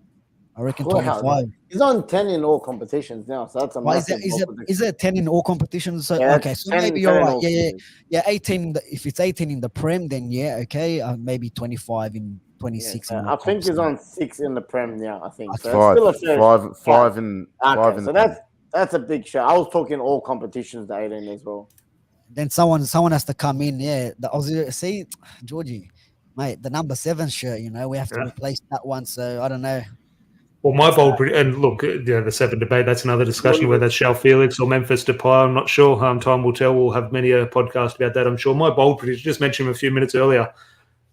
I reckon 25. He's on 10 in all competitions now, so that's a massive. Is it 10 in all competitions? So okay, so 10, maybe you're right. Yeah. 18. If it's 18 in the Prem, then okay. Maybe 25 in 26. I think he's on 6 in the Prem now. I think so. Five in. So that's a big show. I was talking all competitions, the 18 as well. Then someone has to come in. Yeah, see, Georgie, mate, the number 7 shirt. We have to replace that one. So I don't know. Well, my bold and look, the 7 debate. That's another discussion. Whether it's Shao Felix or Memphis Depay, I'm not sure. Time will tell. We'll have many a podcast about that, I'm sure. My bold prediction, just mentioned him a few minutes earlier.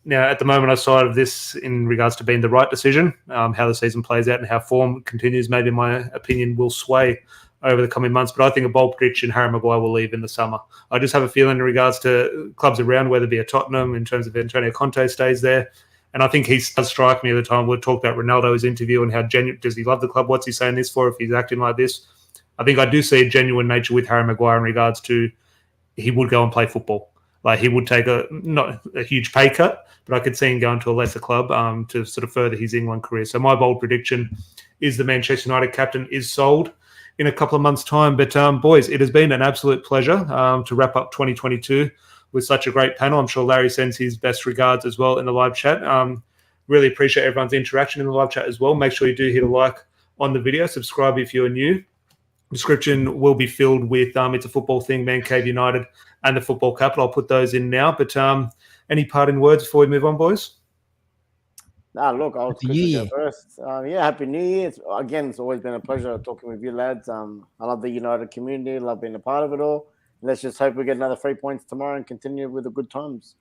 Now, at the moment, I side of this in regards to being the right decision. How the season plays out and how form continues, maybe my opinion will sway over the coming months. But I think a bold prediction: Harry Maguire will leave in the summer. I just have a feeling in regards to clubs around, whether it be a Tottenham, in terms of Antonio Conte stays there. And I think he does strike me at the time. We'll talk about Ronaldo's interview and how genuine does he love the club? What's he saying this for if he's acting like this? I think I do see a genuine nature with Harry Maguire in regards to he would go and play football. Like he would take not a huge pay cut, but I could see him going to a lesser club to sort of further his England career. So my bold prediction is the Manchester United captain is sold in a couple of months' time. But boys, it has been an absolute pleasure to wrap up 2022 with such a great panel. I'm sure Larry sends his best regards as well in the live chat. Really appreciate everyone's interaction in the live chat as well. Make sure you do hit a like on the video. Subscribe if you're new. Description will be filled with It's a Football Thing, Man Cave United, and the Football Capital. I'll put those in now. But any parting words before we move on, boys? Look, I was quick to go first. Happy New Year. It's always been a pleasure talking with you lads. I love the United community. Love being a part of it all. Let's just hope we get another 3 points tomorrow and continue with the good times.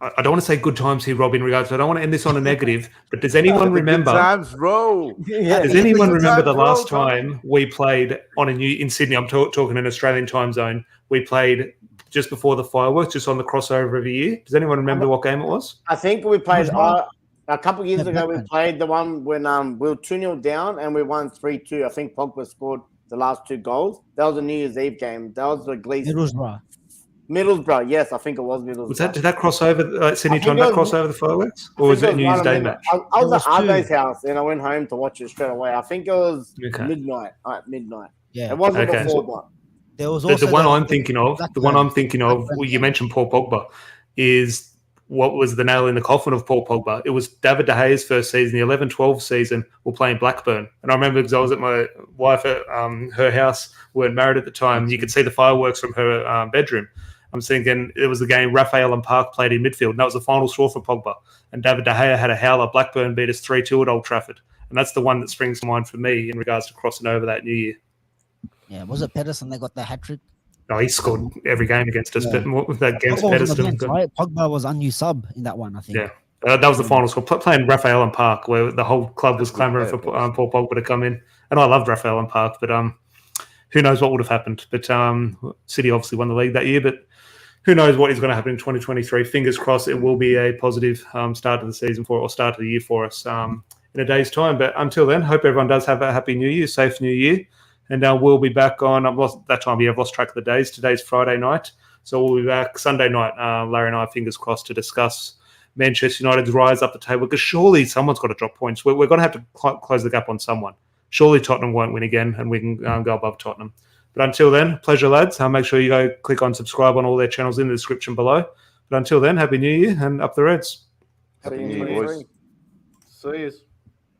I don't want to say good times here, Rob, in regards to I don't want to end this on a negative, but does anyone remember? Good times roll. Does anyone remember the last time we played in Sydney? I'm talking in Australian time zone. We played just before the fireworks, just on the crossover of a year. Does anyone remember what game it was? I think we played a couple of years ago. We played the one when we were 2-0 down and we won 3-2. I think Pogba scored the last 2 goals. That was a New Year's Eve game. That was the Glazers. Middlesbrough, yes, I think it was Middlesbrough. Did that cross over Sydney time? Did that cross over the fireworks, or was it New Year's Day match? I was at Argo's house and I went home to watch it straight away. I think it was midnight. Midnight. Yeah, it wasn't before one. There was also the one I'm thinking of. The one I'm thinking of. Well, you mentioned Paul Pogba. Is what was the nail in the coffin of Paul Pogba? It was David De Gea's first season, the 11-12 season. We're playing Blackburn, and I remember because I was at my wife at her house. We weren't married at the time. You could see the fireworks from her bedroom. I'm thinking it was the game Raphael and Park played in midfield, and that was the final straw for Pogba. And David De Gea had a howler. Blackburn beat us 3-2 at Old Trafford. And that's the one that springs to mind for me in regards to crossing over that New Year. Yeah, was it Pedersen that got the hat-trick? No, he scored every game against us, but against Pedersen. Pogba was unused sub in that one, I think. Yeah, that was the final score. Playing Raphael and Park, where the whole club was clamouring for Paul Pogba to come in. And I loved Raphael and Park, but who knows what would have happened. But City obviously won the league that year, but who knows what is going to happen in 2023. Fingers crossed it will be a positive start to the season start of the year for us in a day's time. But until then, hope everyone does have a happy New Year, safe New Year. And we'll be back on, I've lost track of the days. Today's Friday night. So we'll be back Sunday night, Larry and I, fingers crossed, to discuss Manchester United's rise up the table. Because surely someone's got to drop points. We're going to have to close the gap on someone. Surely Tottenham won't win again and we can go above Tottenham. But until then, pleasure, lads. Make sure you go click on subscribe on all their channels in the description below. But until then, Happy New Year and up the Reds. Happy New Year, boys. See you.